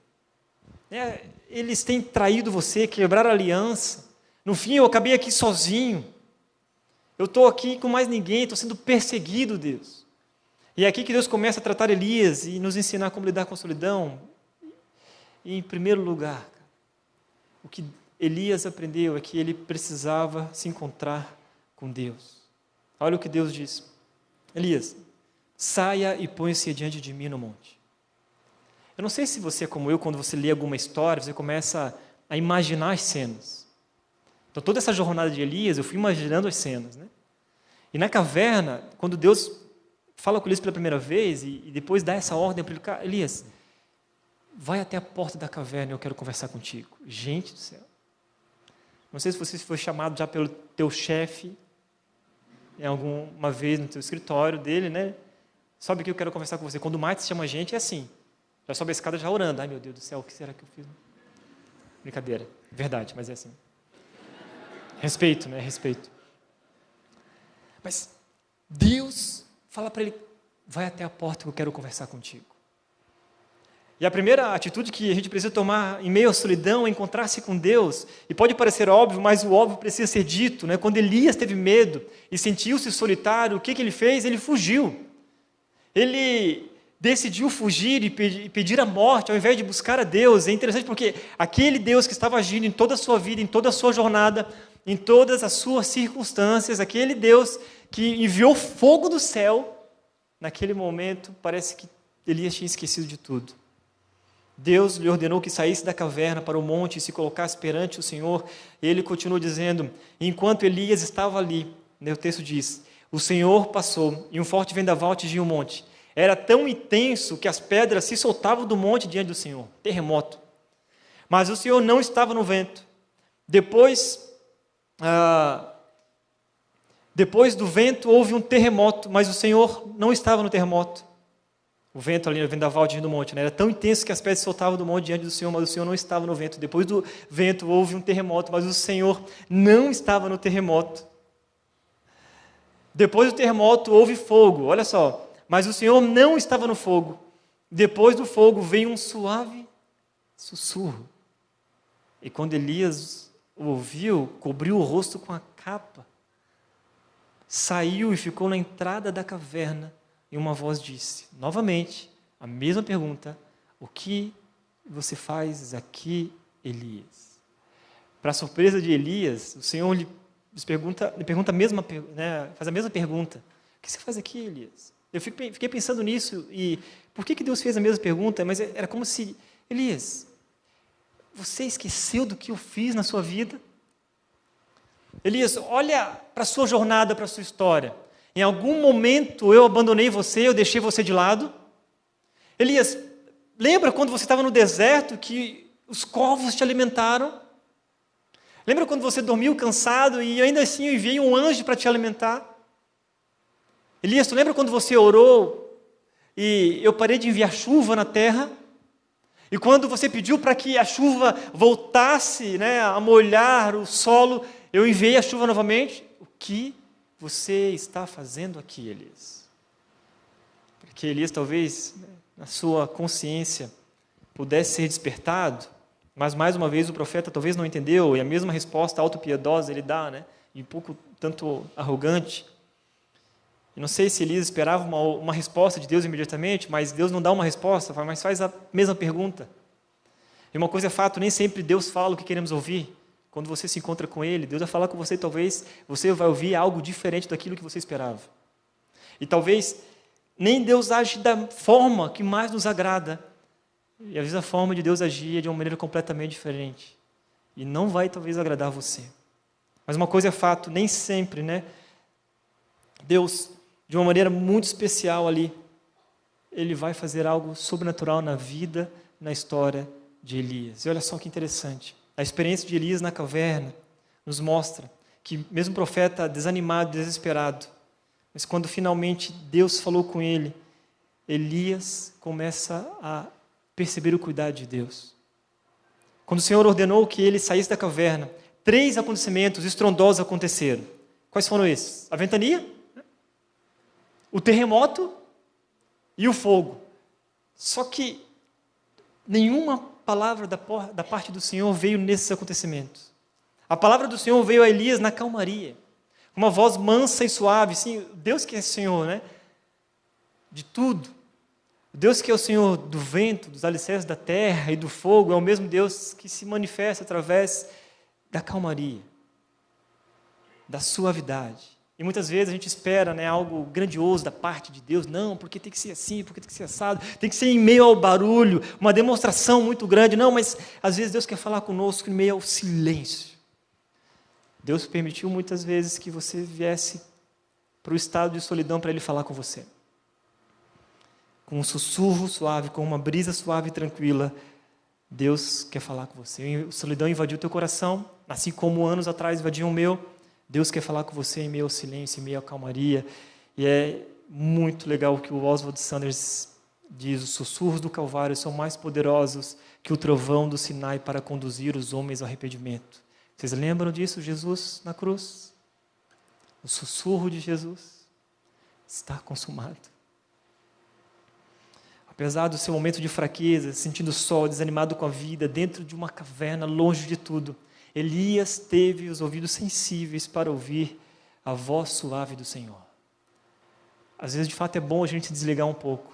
né, eles têm traído você, quebraram a aliança. No fim, eu acabei aqui sozinho. Eu estou aqui com mais ninguém, estou sendo perseguido, Deus. E é aqui que Deus começa a tratar Elias e nos ensinar como lidar com a solidão. E, em primeiro lugar, o que Elias aprendeu é que ele precisava se encontrar com Deus. Olha o que Deus diz. Elias, saia e põe-se diante de mim no monte. Eu não sei se você é como eu, quando você lê alguma história, você começa a imaginar as cenas. Então, toda essa jornada de Elias, eu fui imaginando as cenas, né? E na caverna, quando Deus fala com Elias pela primeira vez, e depois dá essa ordem para ele, Elias, vai até a porta da caverna e eu quero conversar contigo. Gente do céu. Não sei se você foi chamado já pelo teu chefe, em alguma vez no teu escritório dele, né? Sobe aqui, eu quero conversar com você. Quando o Mate chama a gente, é assim. Já sobe a escada já orando. Ai, meu Deus do céu, o que será que eu fiz? Brincadeira. Verdade, mas é assim. Respeito, né? Respeito. Mas Deus fala para ele, vai até a porta que eu quero conversar contigo. E a primeira atitude que a gente precisa tomar em meio à solidão é encontrar-se com Deus. E pode parecer óbvio, mas o óbvio precisa ser dito, né? Quando Elias teve medo e sentiu-se solitário, o que ele fez? Ele fugiu. Ele decidiu fugir e pedir a morte, ao invés de buscar a Deus. É interessante porque aquele Deus que estava agindo em toda a sua vida, em toda a sua jornada, em todas as suas circunstâncias, aquele Deus que enviou fogo do céu, naquele momento, parece que Elias tinha esquecido de tudo. Deus lhe ordenou que saísse da caverna para o monte e se colocasse perante o Senhor. E ele continuou dizendo, enquanto Elias estava ali, o texto diz, o Senhor passou e um forte vendaval atingiu o monte. Era tão intenso que as pedras se soltavam do monte diante do Senhor. Terremoto. Mas o Senhor não estava no vento. Depois do vento houve um terremoto, mas o Senhor não estava no terremoto. O vento ali, o vendaval diante do monte, né? Era tão intenso que as pedras se soltavam do monte diante do Senhor, mas o Senhor não estava no vento. Depois do vento houve um terremoto, mas o Senhor não estava no terremoto. Depois do terremoto houve fogo, olha só, mas o Senhor não estava no fogo. Depois do fogo veio um suave sussurro. E quando Elias o ouviu, cobriu o rosto com a capa, saiu e ficou na entrada da caverna, e uma voz disse, novamente, a mesma pergunta, o que você faz aqui, Elias? Para a surpresa de Elias, o Senhor lhe pergunta a mesma, né, faz a mesma pergunta, o que você faz aqui, Elias? Eu fiquei pensando nisso, e por que Deus fez a mesma pergunta? Mas era como se, Elias, você esqueceu do que eu fiz na sua vida? Elias, olha para a sua jornada, para a sua história. Em algum momento eu abandonei você, eu deixei você de lado? Elias, lembra quando você estava no deserto que os corvos te alimentaram? Lembra quando você dormiu cansado e ainda assim eu enviei um anjo para te alimentar? Elias, tu lembra quando você orou e eu parei de enviar chuva na terra? E quando você pediu para que a chuva voltasse, né, a molhar o solo, eu enviei a chuva novamente? O que você está fazendo aqui, Elias? Porque Elias talvez, né, na sua consciência, pudesse ser despertado, mas mais uma vez o profeta talvez não entendeu, e a mesma resposta autopiedosa ele dá, né, e um pouco tanto arrogante. Eu não sei se Elias esperava uma resposta de Deus imediatamente, mas Deus não dá uma resposta, mas faz a mesma pergunta. E uma coisa é fato, nem sempre Deus fala o que queremos ouvir. Quando você se encontra com Ele, Deus vai falar com você, talvez você vai ouvir algo diferente daquilo que você esperava. E talvez nem Deus age da forma que mais nos agrada. E às vezes a forma de Deus agir é de uma maneira completamente diferente. E não vai talvez agradar você. Mas uma coisa é fato, nem sempre, né? Deus, de uma maneira muito especial ali, Ele vai fazer algo sobrenatural na vida, na história de Elias. E olha só que interessante. A experiência de Elias na caverna nos mostra que mesmo o profeta desanimado, desesperado, mas quando finalmente Deus falou com ele, Elias começa a perceber o cuidado de Deus. Quando o Senhor ordenou que ele saísse da caverna, 3 acontecimentos estrondosos aconteceram. Quais foram esses? A ventania, o terremoto e o fogo. Só que nenhuma palavra da parte do Senhor veio nesses acontecimentos. A palavra do Senhor veio a Elias na calmaria, uma voz mansa e suave. Sim, Deus que é Senhor, né? De tudo. Deus que é o Senhor do vento, dos alicerces da terra e do fogo, é o mesmo Deus que se manifesta através da calmaria, da suavidade. E muitas vezes a gente espera, né, algo grandioso da parte de Deus. Não, porque tem que ser assim, porque tem que ser assado, tem que ser em meio ao barulho, uma demonstração muito grande. Não, mas às vezes Deus quer falar conosco em meio ao silêncio. Deus permitiu muitas vezes que você viesse para o estado de solidão para Ele falar com você. Com um sussurro suave, com uma brisa suave e tranquila, Deus quer falar com você. A solidão invadiu o teu coração, assim como anos atrás invadiu o meu. Deus quer falar com você em meio ao silêncio, em meio à calmaria. E é muito legal o que o Oswald Sanders diz: os sussurros do Calvário são mais poderosos que o trovão do Sinai para conduzir os homens ao arrependimento. Vocês lembram disso? Jesus na cruz? O sussurro de Jesus está consumado. Apesar do seu momento de fraqueza, sentindo só, desanimado com a vida, dentro de uma caverna, longe de tudo, Elias teve os ouvidos sensíveis para ouvir a voz suave do Senhor. Às vezes, de fato, é bom a gente desligar um pouco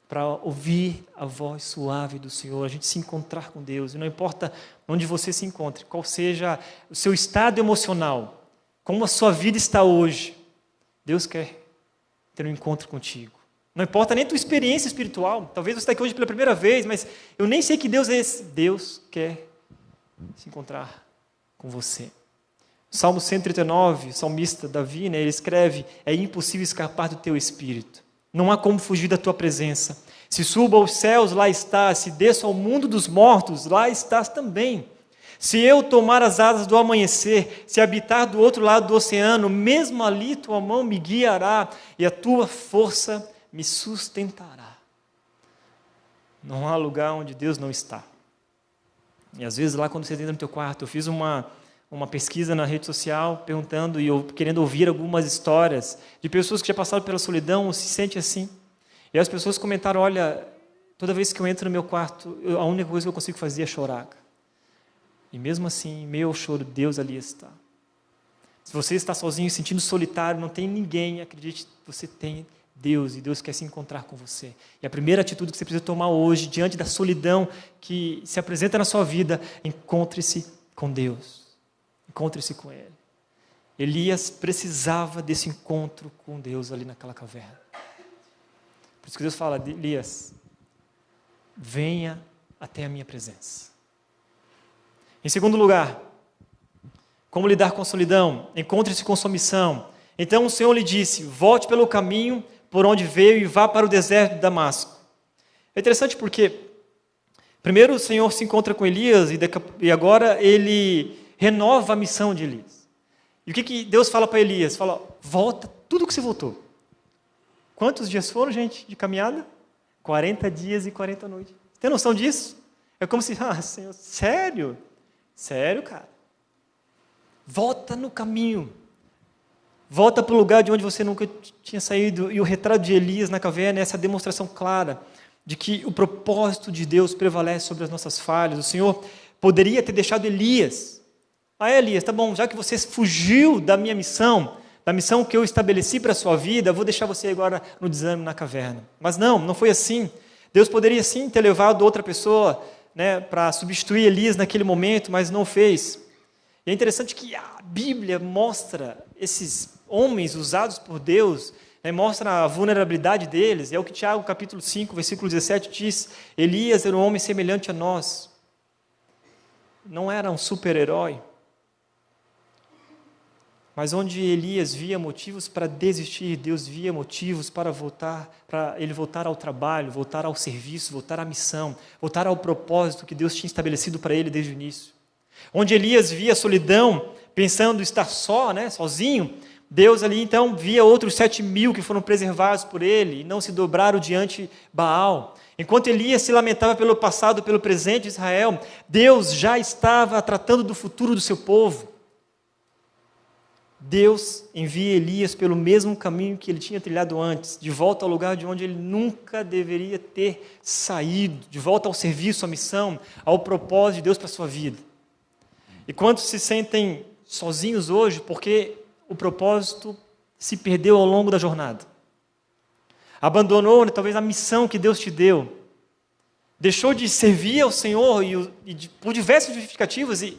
para ouvir a voz suave do Senhor, a gente se encontrar com Deus. E não importa onde você se encontre, qual seja o seu estado emocional, como a sua vida está hoje, Deus quer ter um encontro contigo. Não importa nem a tua experiência espiritual, talvez você está aqui hoje pela primeira vez, mas eu nem sei que Deus é esse. Deus quer se encontrar com você. Salmo 139, o salmista Davi, ele escreve: é impossível escapar do teu espírito, não há como fugir da tua presença. Se subo aos céus, lá estás, se desço ao mundo dos mortos, lá estás também. Se eu tomar as asas do amanhecer, se habitar do outro lado do oceano, mesmo ali tua mão me guiará e a tua força me sustentará. Não há lugar onde Deus não está. E às vezes lá quando você entra no teu quarto, eu fiz uma pesquisa na rede social perguntando e querendo ouvir algumas histórias de pessoas que já passaram pela solidão ou se sentem assim. E as pessoas comentaram: olha, toda vez que eu entro no meu quarto, a única coisa que eu consigo fazer é chorar. E mesmo assim, em meio ao choro, Deus ali está. Se você está sozinho, sentindo solitário, não tem ninguém, acredite, você tem Deus, e Deus quer se encontrar com você. E a primeira atitude que você precisa tomar hoje, diante da solidão que se apresenta na sua vida, encontre-se com Deus. Encontre-se com Ele. Elias precisava desse encontro com Deus ali naquela caverna. Por isso que Deus fala: Elias, venha até a minha presença. Em segundo lugar, como lidar com a solidão? Encontre-se com sua missão. Então o Senhor lhe disse: volte pelo caminho por onde veio e vá para o deserto de Damasco. É interessante porque primeiro o Senhor se encontra com Elias e agora ele renova a missão de Elias. E o que Deus fala para Elias? Fala: volta tudo que você voltou. Quantos dias foram, gente, de caminhada? 40 dias e 40 noites. Tem noção disso? É como se: Senhor, sério? Sério, cara? Volta no caminho. Volta para o lugar de onde você nunca tinha saído. E o retrato de Elias na caverna é essa demonstração clara de que o propósito de Deus prevalece sobre as nossas falhas. O Senhor poderia ter deixado Elias. Elias, tá bom, já que você fugiu da minha missão, da missão que eu estabeleci para a sua vida, eu vou deixar você agora no desânimo na caverna. Mas não foi assim. Deus poderia sim ter levado outra pessoa, né, para substituir Elias naquele momento, mas não fez. E é interessante que a Bíblia mostra esses homens usados por Deus, né, mostra a vulnerabilidade deles. É o que Tiago, capítulo 5, versículo 17, diz: Elias era um homem semelhante a nós. Não era um super-herói. Mas onde Elias via motivos para desistir, Deus via motivos para ele voltar ao trabalho, voltar ao serviço, voltar à missão, voltar ao propósito que Deus tinha estabelecido para ele desde o início. Onde Elias via solidão, pensando estar só, sozinho, Deus ali então via outros 7.000 que foram preservados por ele e não se dobraram diante Baal. Enquanto Elias se lamentava pelo passado, pelo presente de Israel, Deus já estava tratando do futuro do seu povo. Deus envia Elias pelo mesmo caminho que ele tinha trilhado antes, de volta ao lugar de onde ele nunca deveria ter saído, de volta ao serviço, à missão, ao propósito de Deus para a sua vida. E quantos se sentem sozinhos hoje porque o propósito se perdeu ao longo da jornada? Abandonou, né, talvez, a missão que Deus te deu. Deixou de servir ao Senhor por diversas justificativas e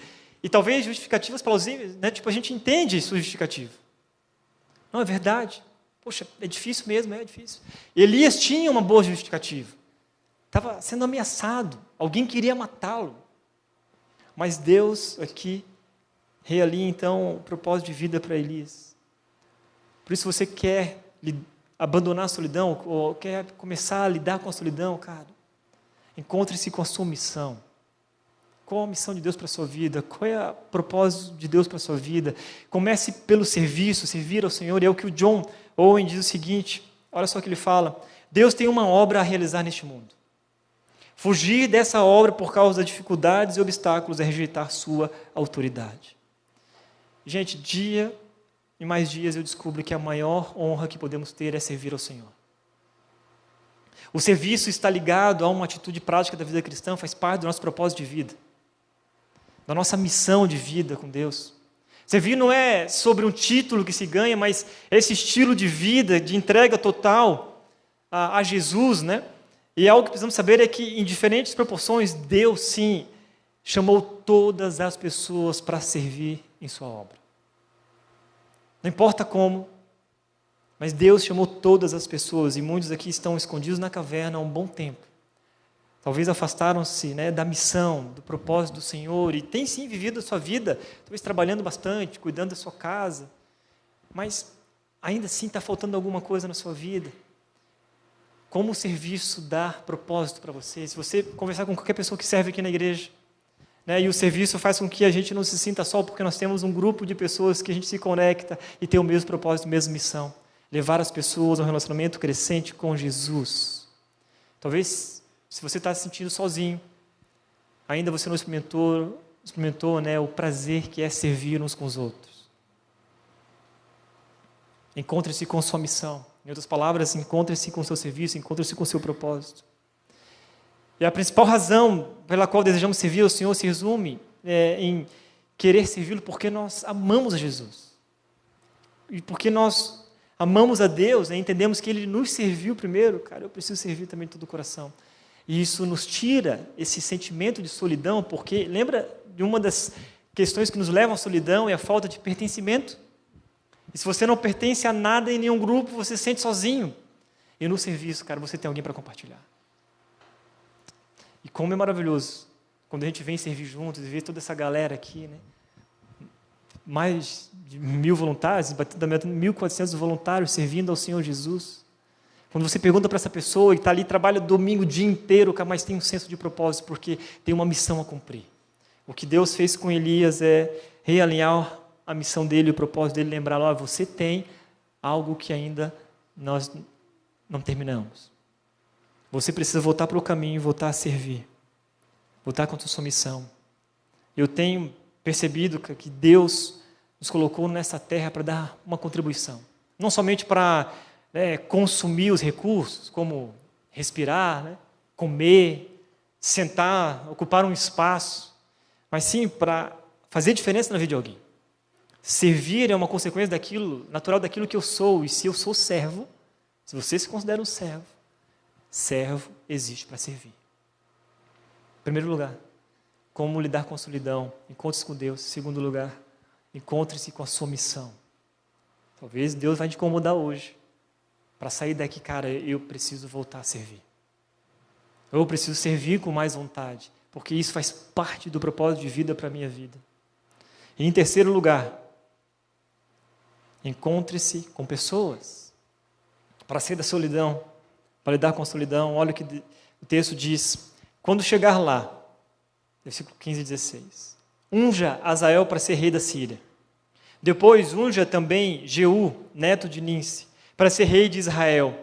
talvez justificativas plausíveis, né? Tipo, a gente entende sua justificativa. Não, é verdade. Poxa, é difícil mesmo, é difícil. Elias tinha uma boa justificativa. Estava sendo ameaçado. Alguém queria matá-lo. Mas Deus aqui realinha, então, o propósito de vida para Elias. Por isso, você quer abandonar a solidão, ou quer começar a lidar com a solidão, cara, encontre-se com a sua missão. Qual a missão de Deus para a sua vida? Qual é o propósito de Deus para a sua vida? Comece pelo serviço, servir ao Senhor. E é o que o John Owen diz o seguinte, olha só o que ele fala: Deus tem uma obra a realizar neste mundo. Fugir dessa obra por causa das dificuldades e obstáculos é rejeitar sua autoridade. Gente, dia e mais dias eu descubro que a maior honra que podemos ter é servir ao Senhor. O serviço está ligado a uma atitude prática da vida cristã, faz parte do nosso propósito de vida, da nossa missão de vida com Deus. Servir não é sobre um título que se ganha, mas esse estilo de vida, de entrega total a Jesus, né? E algo que precisamos saber é que, em diferentes proporções, Deus, sim, chamou todas as pessoas para servir em sua obra. Não importa como, mas Deus chamou todas as pessoas, e muitos aqui estão escondidos na caverna há um bom tempo. Talvez afastaram-se, né, da missão, do propósito do Senhor, e têm sim vivido a sua vida, talvez trabalhando bastante, cuidando da sua casa, mas ainda assim está faltando alguma coisa na sua vida. Como o serviço dá propósito para você? Se você conversar com qualquer pessoa que serve aqui na igreja, né, e o serviço faz com que a gente não se sinta só, porque nós temos um grupo de pessoas que a gente se conecta e tem o mesmo propósito, a mesma missão. Levar as pessoas a um relacionamento crescente com Jesus. Talvez, se você está se sentindo sozinho, ainda você não experimentou, né, o prazer que é servir uns com os outros. Encontre-se com sua missão. Em outras palavras, encontre-se com o seu serviço, encontre-se com o seu propósito. E a principal razão pela qual desejamos servir ao Senhor se resume em querer servi-lo porque nós amamos a Jesus. E porque nós amamos a Deus, né, entendemos que Ele nos serviu primeiro, cara, eu preciso servir também de todo o coração. E isso nos tira esse sentimento de solidão, porque lembra de uma das questões que nos levam à solidão é a falta de pertencimento. E se você não pertence a nada em nenhum grupo, você se sente sozinho. E no serviço, cara, você tem alguém para compartilhar. E como é maravilhoso quando a gente vem servir juntos e vê toda essa galera aqui, né? Mais de 1.000 voluntários, batendo 1.400 voluntários servindo ao Senhor Jesus. Quando você pergunta para essa pessoa e está ali, trabalha domingo o dia inteiro, mas tem um senso de propósito, porque tem uma missão a cumprir. O que Deus fez com Elias é realinhar a missão dele, o propósito dele, lembrar, ó, você tem algo que ainda nós não terminamos. Você precisa voltar para o caminho, voltar a servir, voltar contra a sua missão. Eu tenho percebido que Deus nos colocou nessa terra para dar uma contribuição. Não somente para consumir os recursos, como respirar, né, comer, sentar, ocupar um espaço, mas sim para fazer diferença na vida de alguém. Servir é uma consequência daquilo, natural daquilo que eu sou, e se eu sou servo, se você se considera um servo, servo existe para servir. Em primeiro lugar, como lidar com a solidão, encontre-se com Deus. Em segundo lugar, encontre-se com a sua missão. Talvez Deus vai te incomodar hoje, para sair daqui, cara, eu preciso voltar a servir. Eu preciso servir com mais vontade, porque isso faz parte do propósito de vida para a minha vida. E em terceiro lugar, encontre-se com pessoas, para sair da solidão, para lidar com a solidão. Olha o que o texto diz: quando chegar lá, versículo 15 e 16, unja Azael para ser rei da Síria. Depois unja também Jeú, neto de Ninsi, para ser rei de Israel.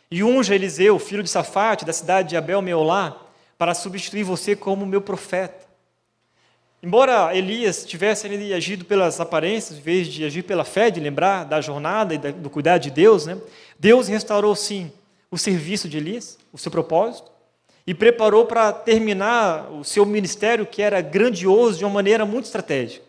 E unja Eliseu, filho de Safate, da cidade de Abel-Meolá, para substituir você como meu profeta. Embora Elias tivesse ali agido pelas aparências, em vez de agir pela fé, de lembrar da jornada e do cuidado de Deus, né? Deus restaurou, sim, o serviço de Elias, o seu propósito, e preparou para terminar o seu ministério, que era grandioso, de uma maneira muito estratégica.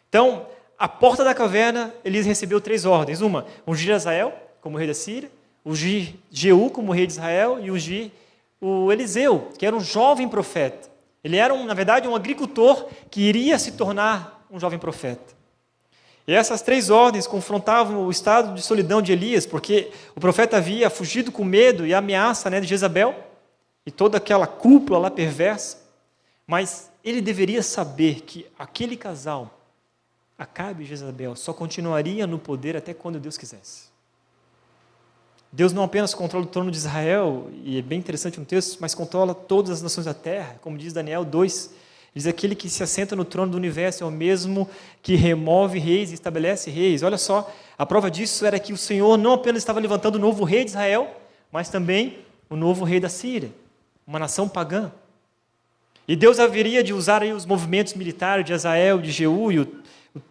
Então, à porta da caverna, Elias recebeu 3 ordens. Uma, ungir Azael como rei da Síria, ungir Jeú como rei de Israel e ungir o Eliseu, que era um jovem profeta. Ele era, na verdade, um agricultor que iria se tornar um jovem profeta. E essas 3 ordens confrontavam o estado de solidão de Elias, porque o profeta havia fugido com medo e ameaça, né, de Jezabel, e toda aquela cúpula lá perversa. Mas ele deveria saber que aquele casal, Acabe e Jezabel, só continuaria no poder até quando Deus quisesse. Deus não apenas controla o trono de Israel, e é bem interessante no texto, mas controla todas as nações da terra, como diz Daniel 2, diz: aquele que se assenta no trono do universo é o mesmo que remove reis e estabelece reis. Olha só, a prova disso era que o Senhor não apenas estava levantando o novo rei de Israel, mas também o novo rei da Síria, uma nação pagã. E Deus haveria de usar aí os movimentos militares de Azael, de Jeú, e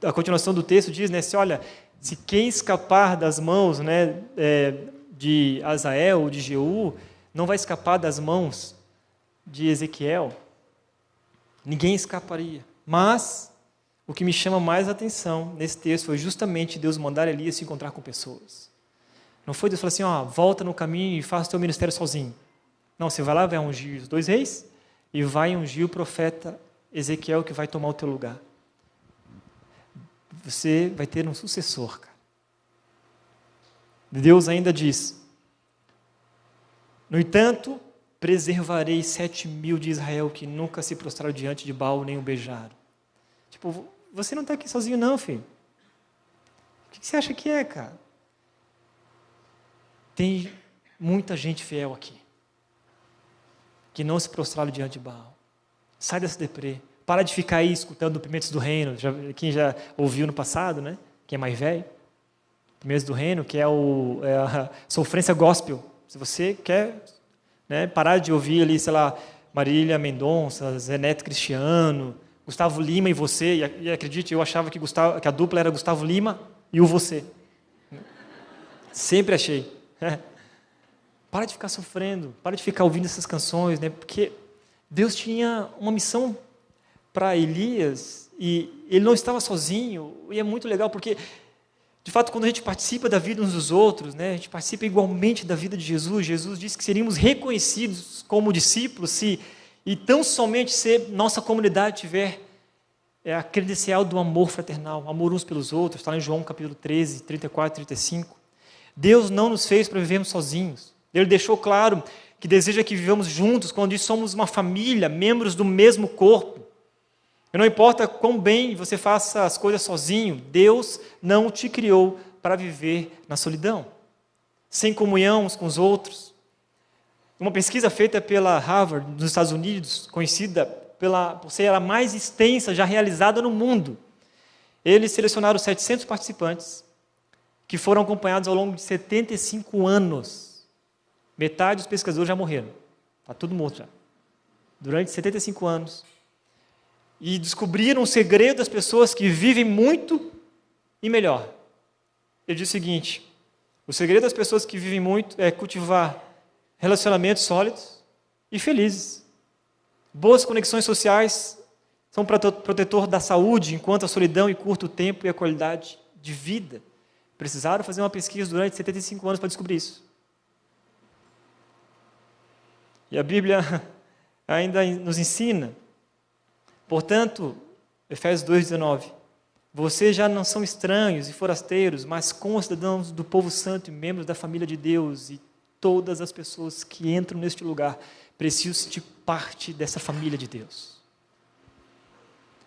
a continuação do texto diz, né, olha, se quem escapar das mãos, né, de Azael ou de Jeú, não vai escapar das mãos de Ezequiel. Ninguém escaparia. Mas o que me chama mais a atenção nesse texto foi justamente Deus mandar Elias se encontrar com pessoas. Não foi Deus falar assim, volta no caminho e faça o teu ministério sozinho. Não, você vai lá, vai ungir os 2 reis e vai ungir o profeta Ezequiel, que vai tomar o teu lugar. Você vai ter um sucessor, cara. Deus ainda diz: no entanto, preservarei 7.000 de Israel que nunca se prostraram diante de Baal nem o beijaram. Tipo, você não está aqui sozinho não, filho. O que você acha que é, cara? Tem muita gente fiel aqui, que não se prostraram diante de Baal. Sai dessa deprê. Para de ficar aí escutando Pimentes do Reino. Quem já ouviu no passado, né? Quem é mais velho. Pimentes do Reino, que é a sofrência gospel. Se você quer, né, parar de ouvir ali, sei lá, Marília Mendonça, Zé Neto Cristiano, Gustavo Lima e você, e acredite, eu achava que a dupla era Gustavo Lima e o você. Sempre achei. Para de ficar sofrendo, para de ficar ouvindo essas canções, né? Porque Deus tinha uma missão para Elias e ele não estava sozinho, e é muito legal porque, de fato, quando a gente participa da vida uns dos outros, né, a gente participa igualmente da vida de Jesus. Jesus disse que seríamos reconhecidos como discípulos e tão somente se nossa comunidade tiver a credencial do amor fraternal, amor uns pelos outros. Está lá em João capítulo 13, 34 e 35. Deus não nos fez para vivermos sozinhos. Ele deixou claro que deseja que vivamos juntos, quando diz somos uma família, membros do mesmo corpo. E não importa quão bem você faça as coisas sozinho, Deus não te criou para viver na solidão, sem comunhão uns com os outros. Uma pesquisa feita pela Harvard, nos Estados Unidos, conhecida por ser a mais extensa já realizada no mundo, eles selecionaram 700 participantes que foram acompanhados ao longo de 75 anos. Metade dos pesquisadores já morreram. Está tudo morto já. Durante 75 anos. E descobriram o segredo das pessoas que vivem muito e melhor. Ele diz o seguinte: o segredo das pessoas que vivem muito é cultivar relacionamentos sólidos e felizes. Boas conexões sociais são protetor da saúde, enquanto a solidão encurta o tempo e a qualidade de vida. Precisaram fazer uma pesquisa durante 75 anos para descobrir isso. E a Bíblia ainda nos ensina. Portanto, Efésios 2,19, vocês já não são estranhos e forasteiros, mas concidadãos do povo santo e membros da família de Deus, e todas as pessoas que entram neste lugar precisam sentir parte dessa família de Deus.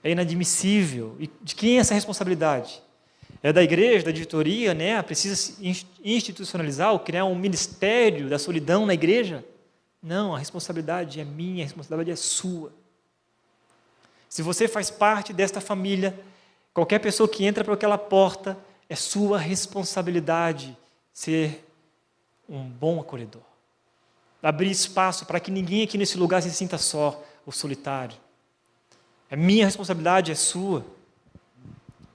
É inadmissível. E de quem é essa responsabilidade? É da igreja, da diretoria, né? Precisa se institucionalizar ou criar um ministério da solidão na igreja? Não, a responsabilidade é minha, a responsabilidade é sua. Se você faz parte desta família, qualquer pessoa que entra por aquela porta, é sua responsabilidade ser um bom acolhedor. Abrir espaço para que ninguém aqui nesse lugar se sinta só ou solitário. É minha responsabilidade, é sua.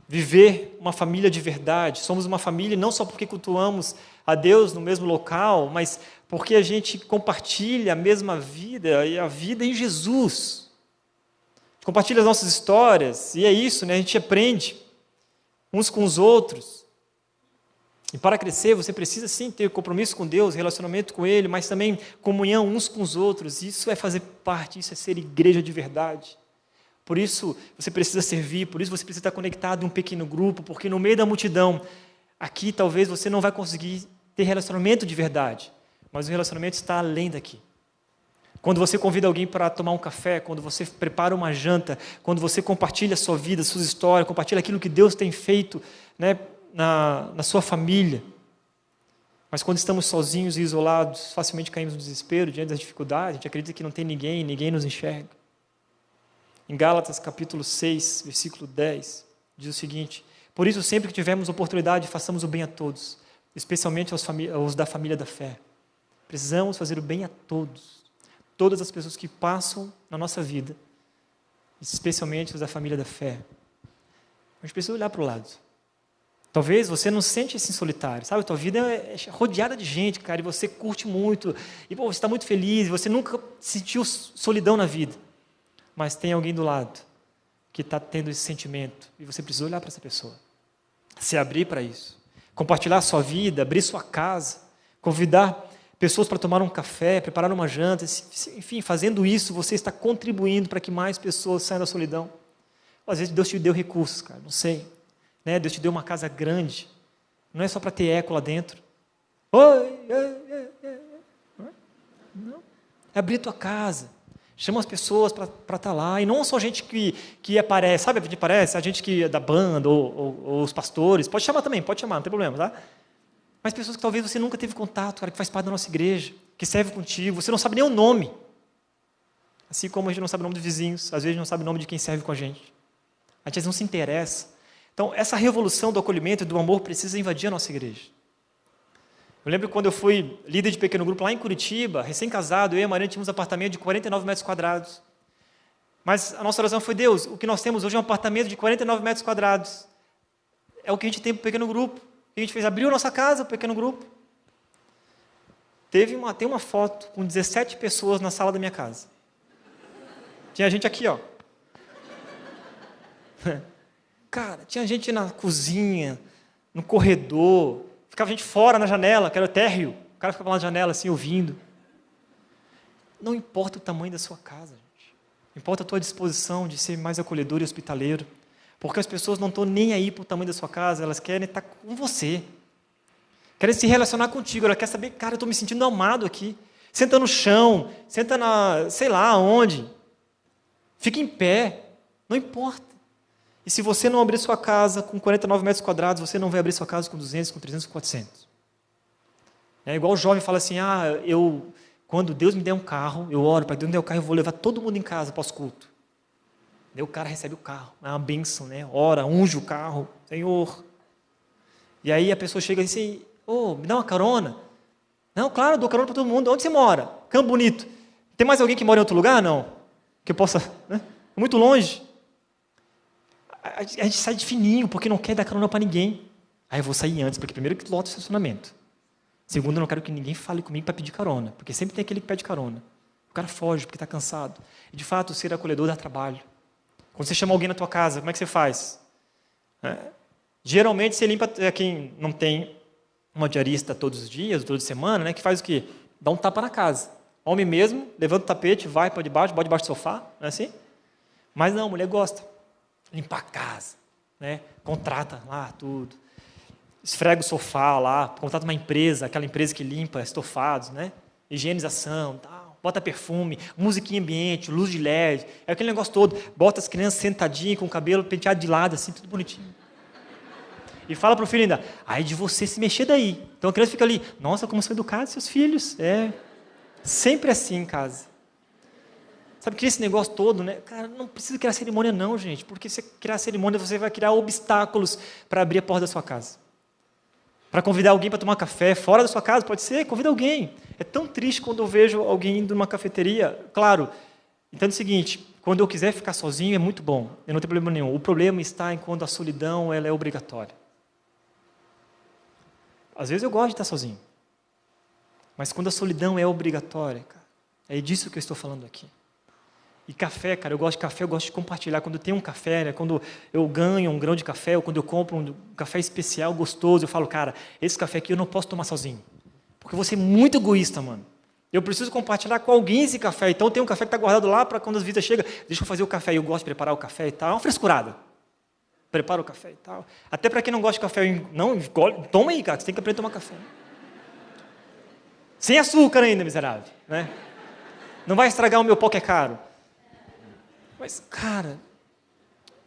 Viver uma família de verdade. Somos uma família não só porque cultuamos a Deus no mesmo local, mas porque a gente compartilha a mesma vida e a vida em Jesus. Compartilha as nossas histórias, e é isso, né? A gente aprende uns com os outros. E para crescer, você precisa sim ter compromisso com Deus, relacionamento com Ele, mas também comunhão uns com os outros. Isso é fazer parte, isso é ser igreja de verdade. Por isso você precisa servir, por isso você precisa estar conectado em um pequeno grupo, porque no meio da multidão, aqui talvez você não vai conseguir ter relacionamento de verdade, mas o relacionamento está além daqui. Quando você convida alguém para tomar um café, quando você prepara uma janta, quando você compartilha a sua vida, suas histórias, compartilha aquilo que Deus tem feito, né, na sua família. Mas quando estamos sozinhos e isolados, facilmente caímos no desespero diante das dificuldades, a gente acredita que não tem ninguém, ninguém nos enxerga. Em Gálatas capítulo 6, versículo 10, diz o seguinte: por isso, sempre que tivermos oportunidade, façamos o bem a todos, especialmente aos da família da fé. Precisamos fazer o bem a todos, todas as pessoas que passam na nossa vida, especialmente os da família da fé. A gente precisa olhar para o lado. Talvez você não se sente assim solitário, sabe? A tua vida é rodeada de gente, cara, e você curte muito, e você está muito feliz, você nunca sentiu solidão na vida. Mas tem alguém do lado que está tendo esse sentimento, e você precisa olhar para essa pessoa, se abrir para isso, compartilhar a sua vida, abrir sua casa, convidar pessoas para tomar um café, preparar uma janta, enfim, fazendo isso, você está contribuindo para que mais pessoas saiam da solidão. Às vezes Deus te deu recursos, cara, não sei, né? Deus te deu uma casa grande, não é só para ter eco lá dentro. Não, é abrir tua casa. Chama as pessoas para estar lá, e não só gente que aparece, sabe a gente aparece? A gente que é da banda, ou os pastores, pode chamar também, pode chamar, não tem problema, tá? Mas pessoas que talvez você nunca teve contato, cara, que faz parte da nossa igreja, que serve contigo, você não sabe nem o nome. Assim como a gente não sabe o nome dos vizinhos, às vezes não sabe o nome de quem serve com a gente. A gente às vezes não se interessa. Então, essa revolução do acolhimento e do amor precisa invadir a nossa igreja. Eu lembro quando eu fui líder de pequeno grupo lá em Curitiba, recém-casado, eu e a Maria tínhamos um apartamento de 49 metros quadrados. Mas a nossa oração foi: Deus, o que nós temos hoje é um apartamento de 49 metros quadrados. É o que a gente tem para o pequeno grupo. A gente fez, abriu a nossa casa, para o pequeno grupo. Tem uma foto com 17 pessoas na sala da minha casa. Tinha gente aqui, ó. Cara, tinha gente na cozinha, no corredor, ficava gente fora na janela, que era o térreo. O cara ficava lá na janela, assim, ouvindo. Não importa o tamanho da sua casa, gente. Importa a tua disposição de ser mais acolhedor e hospitaleiro. Porque as pessoas não estão nem aí para o tamanho da sua casa, elas querem estar com você. Querem se relacionar contigo, ela quer saber, cara, eu estou me sentindo amado aqui. Senta no chão, senta sei lá onde. Fica em pé, não importa. E se você não abrir sua casa com 49 metros quadrados, você não vai abrir sua casa com 200, com 300, com 400. É igual o jovem fala assim, quando Deus me der um carro, eu oro para Deus me der um carro, eu vou levar todo mundo em casa pós-culto. Daí o cara recebe o carro, é uma bênção, né? Ora, unge o carro, Senhor. E aí a pessoa chega e diz assim, me dá uma carona? Não, claro, dou carona para todo mundo. Onde você mora? Campo Bonito. Tem mais alguém que mora em outro lugar? Não. Que eu possa, né? Muito longe. A gente sai de fininho, porque não quer dar carona para ninguém. Aí eu vou sair antes, porque primeiro que loto o estacionamento. Segundo, eu não quero que ninguém fale comigo para pedir carona, porque sempre tem aquele que pede carona. O cara foge porque está cansado. E, de fato, ser acolhedor dá trabalho. Quando você chama alguém na tua casa, como é que você faz? Geralmente, você limpa quem não tem uma diarista todos os dias, toda semana, né, que faz o quê? Dá um tapa na casa. Homem mesmo, levanta o tapete, vai para debaixo, bota debaixo do sofá, não é assim? Mas não, a mulher gosta. Limpar a casa, né? Contrata lá tudo. Esfrega o sofá lá, contrata uma empresa, aquela empresa que limpa estofados, né? Higienização, tal. Bota perfume, musiquinha ambiente, luz de LED, é aquele negócio todo. Bota as crianças sentadinhas com o cabelo penteado de lado, assim, tudo bonitinho. E fala para o filho ainda, de você se mexer daí. Então a criança fica ali, nossa, como são educados seus filhos. Sempre assim em casa. Sabe que esse negócio todo, né? Cara, não precisa criar cerimônia não, gente. Porque se criar cerimônia, você vai criar obstáculos para abrir a porta da sua casa. Para convidar alguém para tomar café fora da sua casa, pode ser, convida alguém. É tão triste quando eu vejo alguém indo numa cafeteria. Claro, entenda o seguinte, quando eu quiser ficar sozinho é muito bom, eu não tenho problema nenhum. O problema está em quando a solidão ela é obrigatória. Às vezes eu gosto de estar sozinho, mas quando a solidão é obrigatória, cara, é disso que eu estou falando aqui. E café, cara, eu gosto de café, eu gosto de compartilhar. Quando eu tenho um café, né, quando eu ganho um grão de café, ou quando eu compro um café especial, gostoso, eu falo, cara, esse café aqui eu não posso tomar sozinho, porque eu vou ser muito egoísta, mano. Eu preciso compartilhar com alguém esse café. Então tem um café que está guardado lá para quando as visitas chegam, deixa eu fazer o café. Eu gosto de preparar o café e tal. É uma frescurada. Prepara o café e tal. Até para quem não gosta de café, não, toma aí, cara, você tem que aprender a tomar café. Sem açúcar ainda, miserável, né? Não vai estragar o meu pó que é caro. Mas, cara,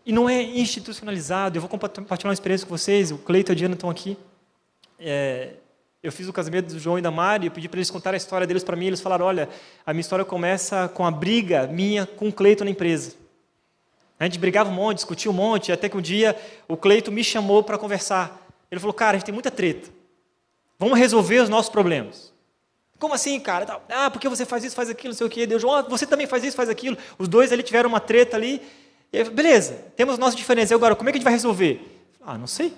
e não é institucionalizado. Eu vou compartilhar uma experiência com vocês. O Cleito e a Diana estão aqui. Eu fiz o casamento do João e da Mari, eu pedi para eles contarem a história deles para mim. Eles falaram, olha, a minha história começa com a briga minha com o Cleito na empresa. A gente brigava um monte, discutia um monte, até que um dia o Cleito me chamou para conversar. Ele falou, cara, a gente tem muita treta. Vamos resolver os nossos problemas. Como assim, cara? Ah, porque você faz isso, faz aquilo, não sei o quê. Deus, você também faz isso, faz aquilo. Os dois ali tiveram uma treta ali. E eu, beleza, temos nossas diferenças. Agora, como é que a gente vai resolver? Ah, não sei.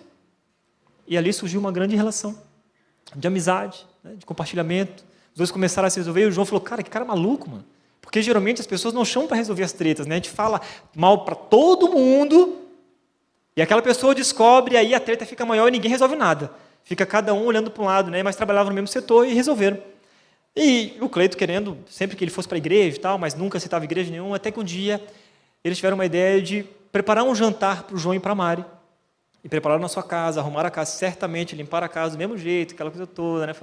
E ali surgiu uma grande relação de amizade, né, de compartilhamento. Os dois começaram a se resolver. E o João falou, cara, que cara maluco, mano. Porque geralmente as pessoas não chamam para resolver as tretas, né? A gente fala mal para todo mundo e aquela pessoa descobre, e aí a treta fica maior e ninguém resolve nada. Fica cada um olhando para um lado, né? Mas trabalhavam no mesmo setor e resolveram. E o Cleito querendo, sempre que ele fosse para a igreja e tal, mas nunca citava igreja nenhuma, até que um dia eles tiveram uma ideia de preparar um jantar para o João e para a Mari. E prepararam na sua casa, arrumaram a casa, certamente limparam a casa do mesmo jeito, aquela coisa toda, né?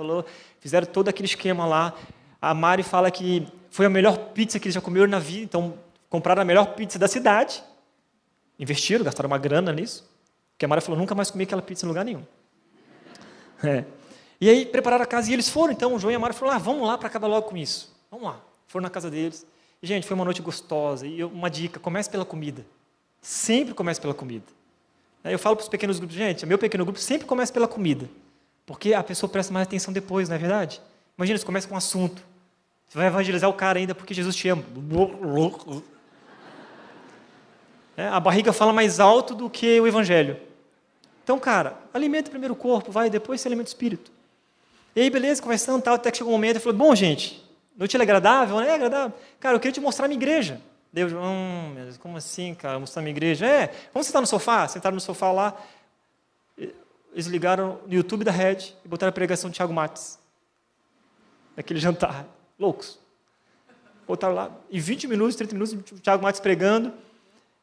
Fizeram todo aquele esquema lá. A Mari fala que foi a melhor pizza que eles já comeram na vida, então compraram a melhor pizza da cidade, investiram, gastaram uma grana nisso, porque a Mari falou, nunca mais comi aquela pizza em lugar nenhum. E aí prepararam a casa e eles foram, então o João e a Mari falaram, vamos lá para acabar logo com isso. Vamos lá. Foram na casa deles. E, gente, foi uma noite gostosa. E uma dica, comece pela comida. Sempre comece pela comida. Eu falo para os pequenos grupos, gente, meu pequeno grupo sempre começa pela comida, porque a pessoa presta mais atenção depois, não é verdade? Imagina, você começa com um assunto, você vai evangelizar o cara ainda porque Jesus te ama. A barriga fala mais alto do que o evangelho. Então, cara, alimenta primeiro o corpo, depois você alimenta o espírito. E aí, beleza, conversando, tal, até que chegou um momento, eu falei, bom, gente, noite é agradável, né? É agradável. Cara, eu queria te mostrar a minha igreja. Deus, como assim, cara, mostrar a minha igreja? Vamos sentar no sofá? Sentaram no sofá lá. Eles ligaram no YouTube da Red e botaram a pregação de Thiago Matos. Naquele jantar. Loucos. Botaram lá, em 20 minutos, 30 minutos, o Thiago Matos pregando,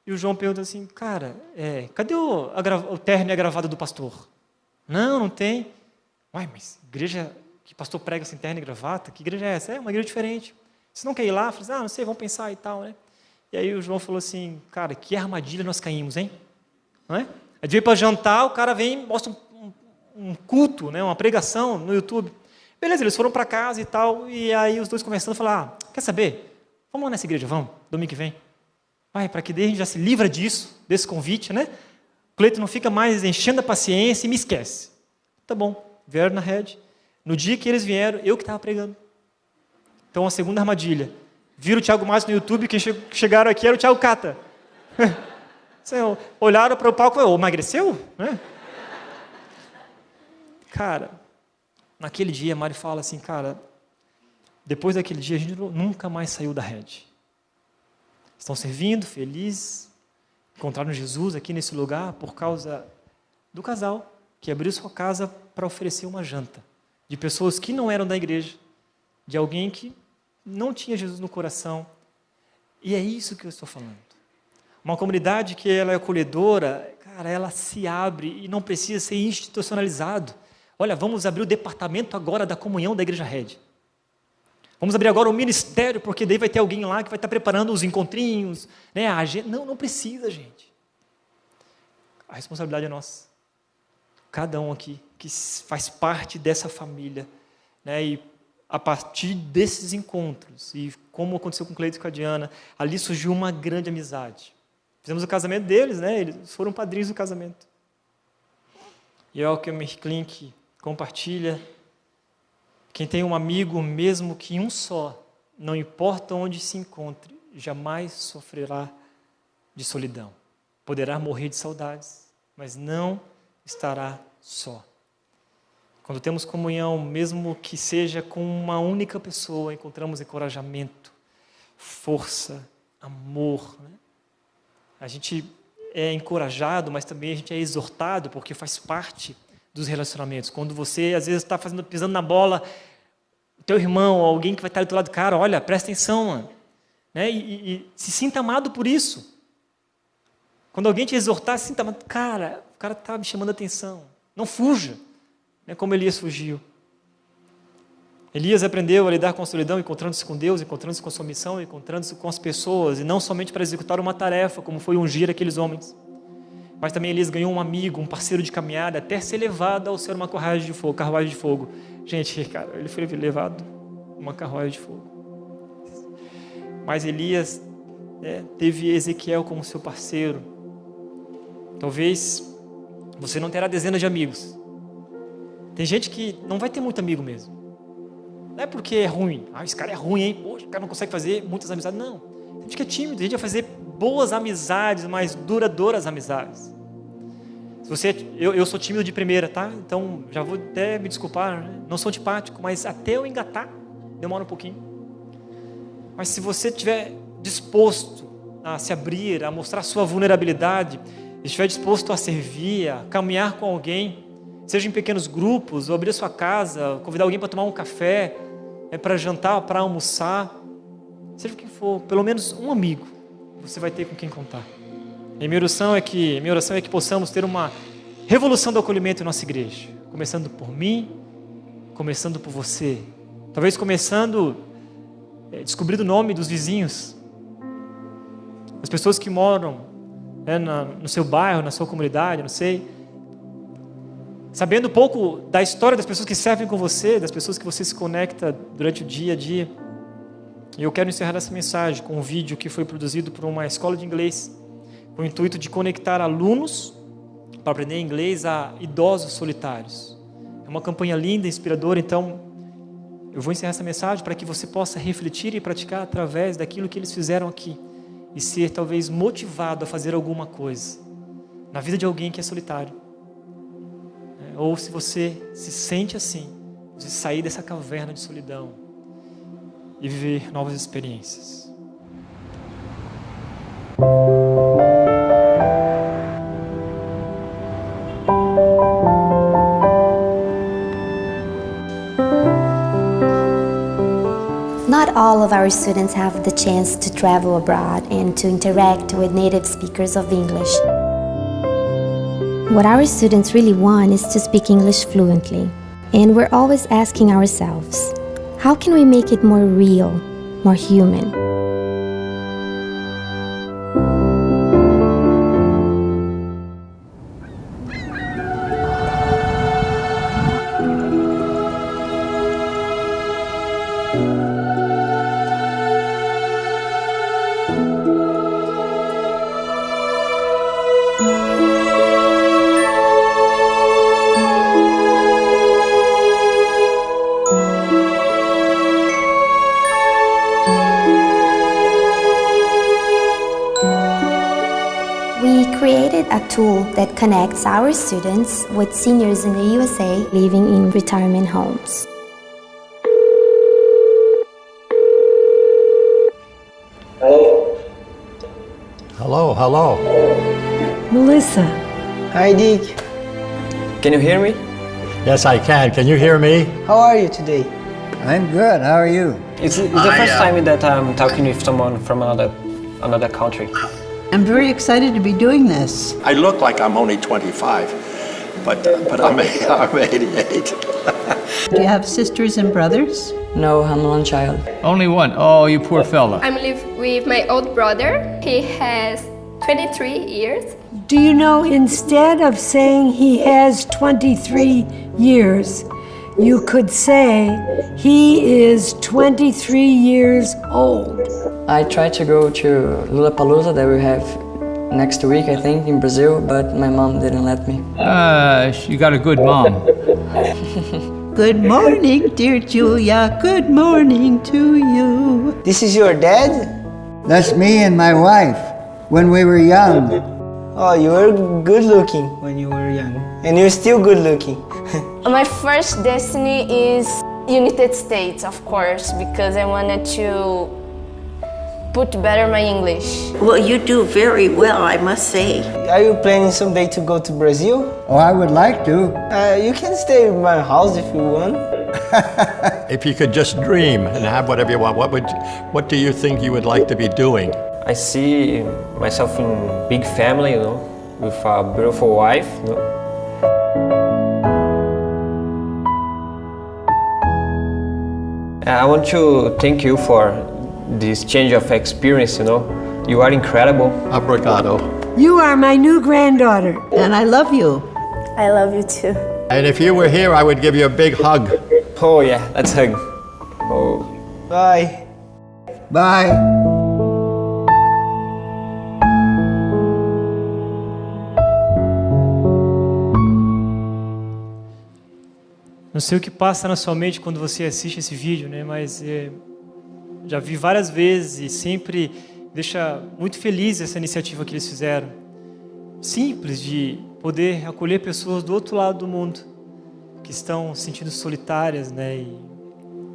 e o João pergunta assim, cara, cadê o terno e a gravata do pastor? Não tem. Uai, mas igreja que pastor prega sem terno e gravata? Que igreja é essa? É uma igreja diferente. Você não quer ir lá? Eu falei, não sei, vamos pensar e tal, né? E aí o João falou assim, cara, que armadilha nós caímos, hein? Não é? A gente veio para jantar, o cara vem e mostra um culto, né, uma pregação no YouTube. Beleza, eles foram para casa e tal, e aí os dois conversando, falaram, quer saber? Vamos lá nessa igreja, vamos, domingo que vem. Para que daí a gente já se livra disso, desse convite, né? O Cleito não fica mais enchendo a paciência e me esquece. Tá bom, vieram na Red. No dia que eles vieram, eu que estava pregando. Então, a segunda armadilha. Viram o Thiago Matos no YouTube, quem chegaram aqui era o Thiago Cata. Olharam para o palco e emagreceu? Né? Cara, naquele dia, a Mari fala assim, cara, depois daquele dia, a gente nunca mais saiu da Red. Estão servindo, felizes, encontraram Jesus aqui nesse lugar por causa do casal que abriu sua casa para oferecer uma janta, de pessoas que não eram da igreja, de alguém que não tinha Jesus no coração. E é isso que eu estou falando. Uma comunidade que ela é acolhedora, cara, ela se abre e não precisa ser institucionalizado. Olha, vamos abrir o departamento agora da comunhão da Igreja Red. Vamos abrir agora o ministério, porque daí vai ter alguém lá que vai estar preparando os encontrinhos, né? Não precisa, gente. A responsabilidade é nossa. Cada um aqui que faz parte dessa família, né? E a partir desses encontros, e como aconteceu com o Cleito e com a Diana, ali surgiu uma grande amizade. Fizemos o casamento deles, né? Eles foram padrinhos do casamento. E é o que o Merklink compartilha. Quem tem um amigo, mesmo que um só, não importa onde se encontre, jamais sofrerá de solidão. Poderá morrer de saudades, mas não estará só. Quando temos comunhão, mesmo que seja com uma única pessoa, encontramos encorajamento, força, amor. Né? A gente é encorajado, mas também a gente é exortado, porque faz parte dos relacionamentos. Quando você, às vezes, está pisando na bola, o teu irmão, alguém que vai estar do teu lado, cara, olha, presta atenção, mano. Né? E se sinta amado por isso. Quando alguém te exortar, se sinta amado. Cara, o cara está me chamando a atenção. Não fuja. Né? Como Elias fugiu. Elias aprendeu a lidar com a solidão, encontrando-se com Deus, encontrando-se com a sua missão, encontrando-se com as pessoas, e não somente para executar uma tarefa, como foi ungir aqueles homens. Mas também Elias ganhou um amigo, um parceiro de caminhada, até ser levado ao céu numa carruagem de fogo. Gente, cara, ele foi levado numa carruagem de fogo. Mas Elias teve Ezequiel como seu parceiro. Talvez você não terá dezenas de amigos. Tem gente que não vai ter muito amigo mesmo. Não é porque é ruim. Esse cara é ruim, hein? Poxa, o cara não consegue fazer muitas amizades. Não. Tem gente que é tímido. A gente vai fazer boas amizades, mas duradouras amizades. Se você, eu sou tímido de primeira, tá? Então, já vou até me desculpar. Né? Não sou antipático, mas até eu engatar, demora um pouquinho. Mas se você estiver disposto a se abrir, a mostrar sua vulnerabilidade, estiver disposto a servir, a caminhar com alguém, seja em pequenos grupos, ou abrir a sua casa, convidar alguém para tomar um café, para jantar, para almoçar, seja o que for, pelo menos um amigo você vai ter com quem contar. E minha oração é que possamos ter uma revolução do acolhimento em nossa igreja, começando por mim, começando por você, talvez começando descobrindo o nome dos vizinhos, as pessoas que moram no seu bairro, na sua comunidade, não sei, sabendo um pouco da história das pessoas que servem com você, das pessoas que você se conecta durante o dia a dia. E eu quero encerrar essa mensagem com um vídeo que foi produzido por uma escola de inglês, com o intuito de conectar alunos para aprender inglês a idosos solitários. É uma campanha linda, inspiradora, então eu vou encerrar essa mensagem para que você possa refletir e praticar através daquilo que eles fizeram aqui e ser talvez motivado a fazer alguma coisa na vida de alguém que é solitário. Ou se você se sente assim, você sair dessa caverna de solidão e viver novas experiências. Not all of our students have the chance to travel abroad and to interact with native speakers of English. What our students really want is to speak English fluently. And we're always asking ourselves, how can we make it more real, more human? We created a tool that connects our students with seniors in the USA living in retirement homes. Hello. Melissa. Hi, Dick. Can you hear me? Yes, I can. Can you hear me? How are you today? I'm good. How are you? It's the first time that I'm talking with someone from another country. I'm very excited to be doing this. I look like I'm only 25, but I'm 88. Do you have sisters and brothers? No, I'm one child. Only one? Oh, you poor fella. I'm living with my old brother. He has 23 years. Do you know, instead of saying he has 23 years, you could say he is 23 years old. I tried to go to Lollapalooza that we have next week, I think, in Brazil, but my mom didn't let me. You got a good mom. Good morning, dear Julia. Good morning to you. This is your dad? That's me and my wife when we were young. Oh, you were good looking when you were young. And you're still good looking. My first destiny is United States, of course, because I wanted to put better my English. Well, you do very well, I must say. Are you planning someday to go to Brazil? Oh, I would like to. You can stay in my house if you want. If you could just dream and have whatever you want, what do you think you would like to be doing? I see myself in big family, with a beautiful wife, I want to thank you for this change of experience, You are incredible. Obrigado. You are my new granddaughter. And I love you. I love you too. And if you were here, I would give you a big hug. Oh yeah, let's hug. Oh. Bye. Bye. Não sei o que passa na sua mente quando você assiste esse vídeo, né? Mas já vi várias vezes e sempre deixa muito feliz essa iniciativa que eles fizeram. Simples, de poder acolher pessoas do outro lado do mundo que estão se sentindo solitárias, né? E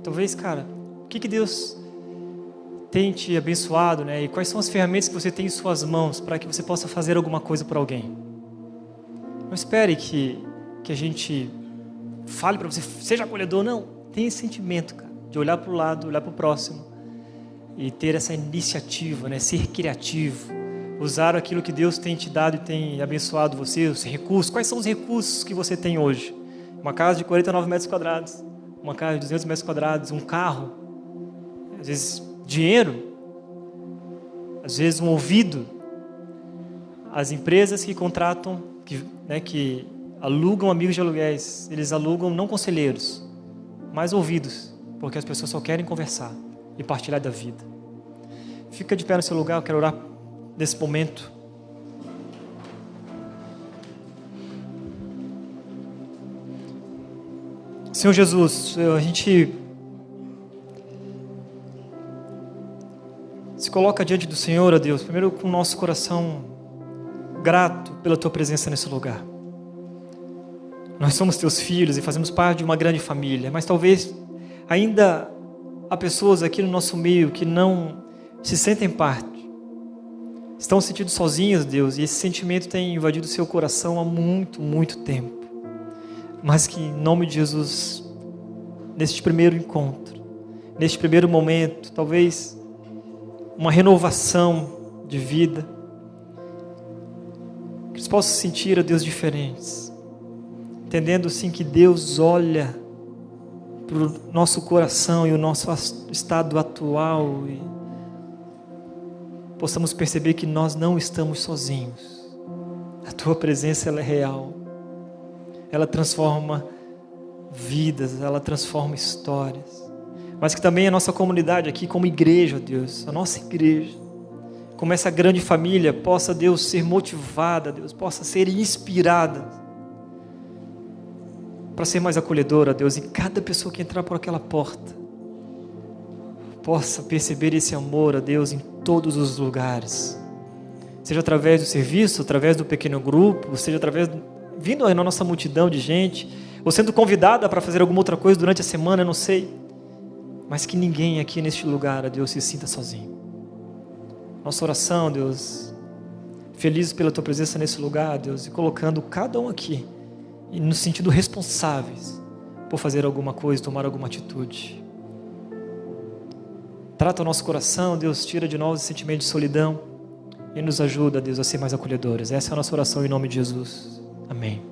talvez, cara, o que Deus tem te abençoado, né? E quais são as ferramentas que você tem em suas mãos para que você possa fazer alguma coisa por alguém? Não espere que a gente fale para você, seja acolhedor, não. Tem esse sentimento, cara, de olhar para o lado, olhar para o próximo e ter essa iniciativa, né? Ser criativo, usar aquilo que Deus tem te dado e tem abençoado você, os recursos. Quais são os recursos que você tem hoje? Uma casa de 49 metros quadrados, uma casa de 200 metros quadrados, um carro, às vezes dinheiro, às vezes um ouvido. As empresas que contratam, que alugam amigos de aluguéis, eles alugam não conselheiros, mas ouvidos, porque as pessoas só querem conversar e partilhar da vida. Fica de pé no seu lugar, eu quero orar nesse momento. Senhor Jesus, a gente se coloca diante do Senhor, ó Deus, primeiro com o nosso coração grato pela Tua presença nesse lugar. Nós somos Teus filhos e fazemos parte de uma grande família, mas talvez ainda há pessoas aqui no nosso meio que não se sentem parte, estão se sentindo sozinhos, Deus, e esse sentimento tem invadido o seu coração há muito, muito tempo. Mas que em nome de Jesus, neste primeiro encontro, neste primeiro momento, talvez uma renovação de vida, que eles possam se sentir, ó Deus, diferentes, entendendo sim que Deus olha para o nosso coração e o nosso estado atual e possamos perceber que nós não estamos sozinhos. A Tua presença, ela é real. Ela transforma vidas, ela transforma histórias. Mas que também a nossa comunidade aqui, como igreja, Deus, a nossa igreja, como essa grande família, possa, Deus, ser motivada, Deus, possa ser inspirada para ser mais acolhedora, Deus, e cada pessoa que entrar por aquela porta possa perceber esse amor a Deus em todos os lugares, seja através do serviço, através do pequeno grupo, seja através vindo aí na nossa multidão de gente, ou sendo convidada para fazer alguma outra coisa durante a semana, eu não sei, mas que ninguém aqui neste lugar, a Deus, se sinta sozinho. Nossa oração, Deus, felizes pela Tua presença nesse lugar, Deus, e colocando cada um aqui e no sentido responsáveis por fazer alguma coisa, tomar alguma atitude. Trata o nosso coração, Deus, tira de nós o sentimento de solidão e nos ajuda, Deus, a ser mais acolhedores. Essa é a nossa oração em nome de Jesus. Amém.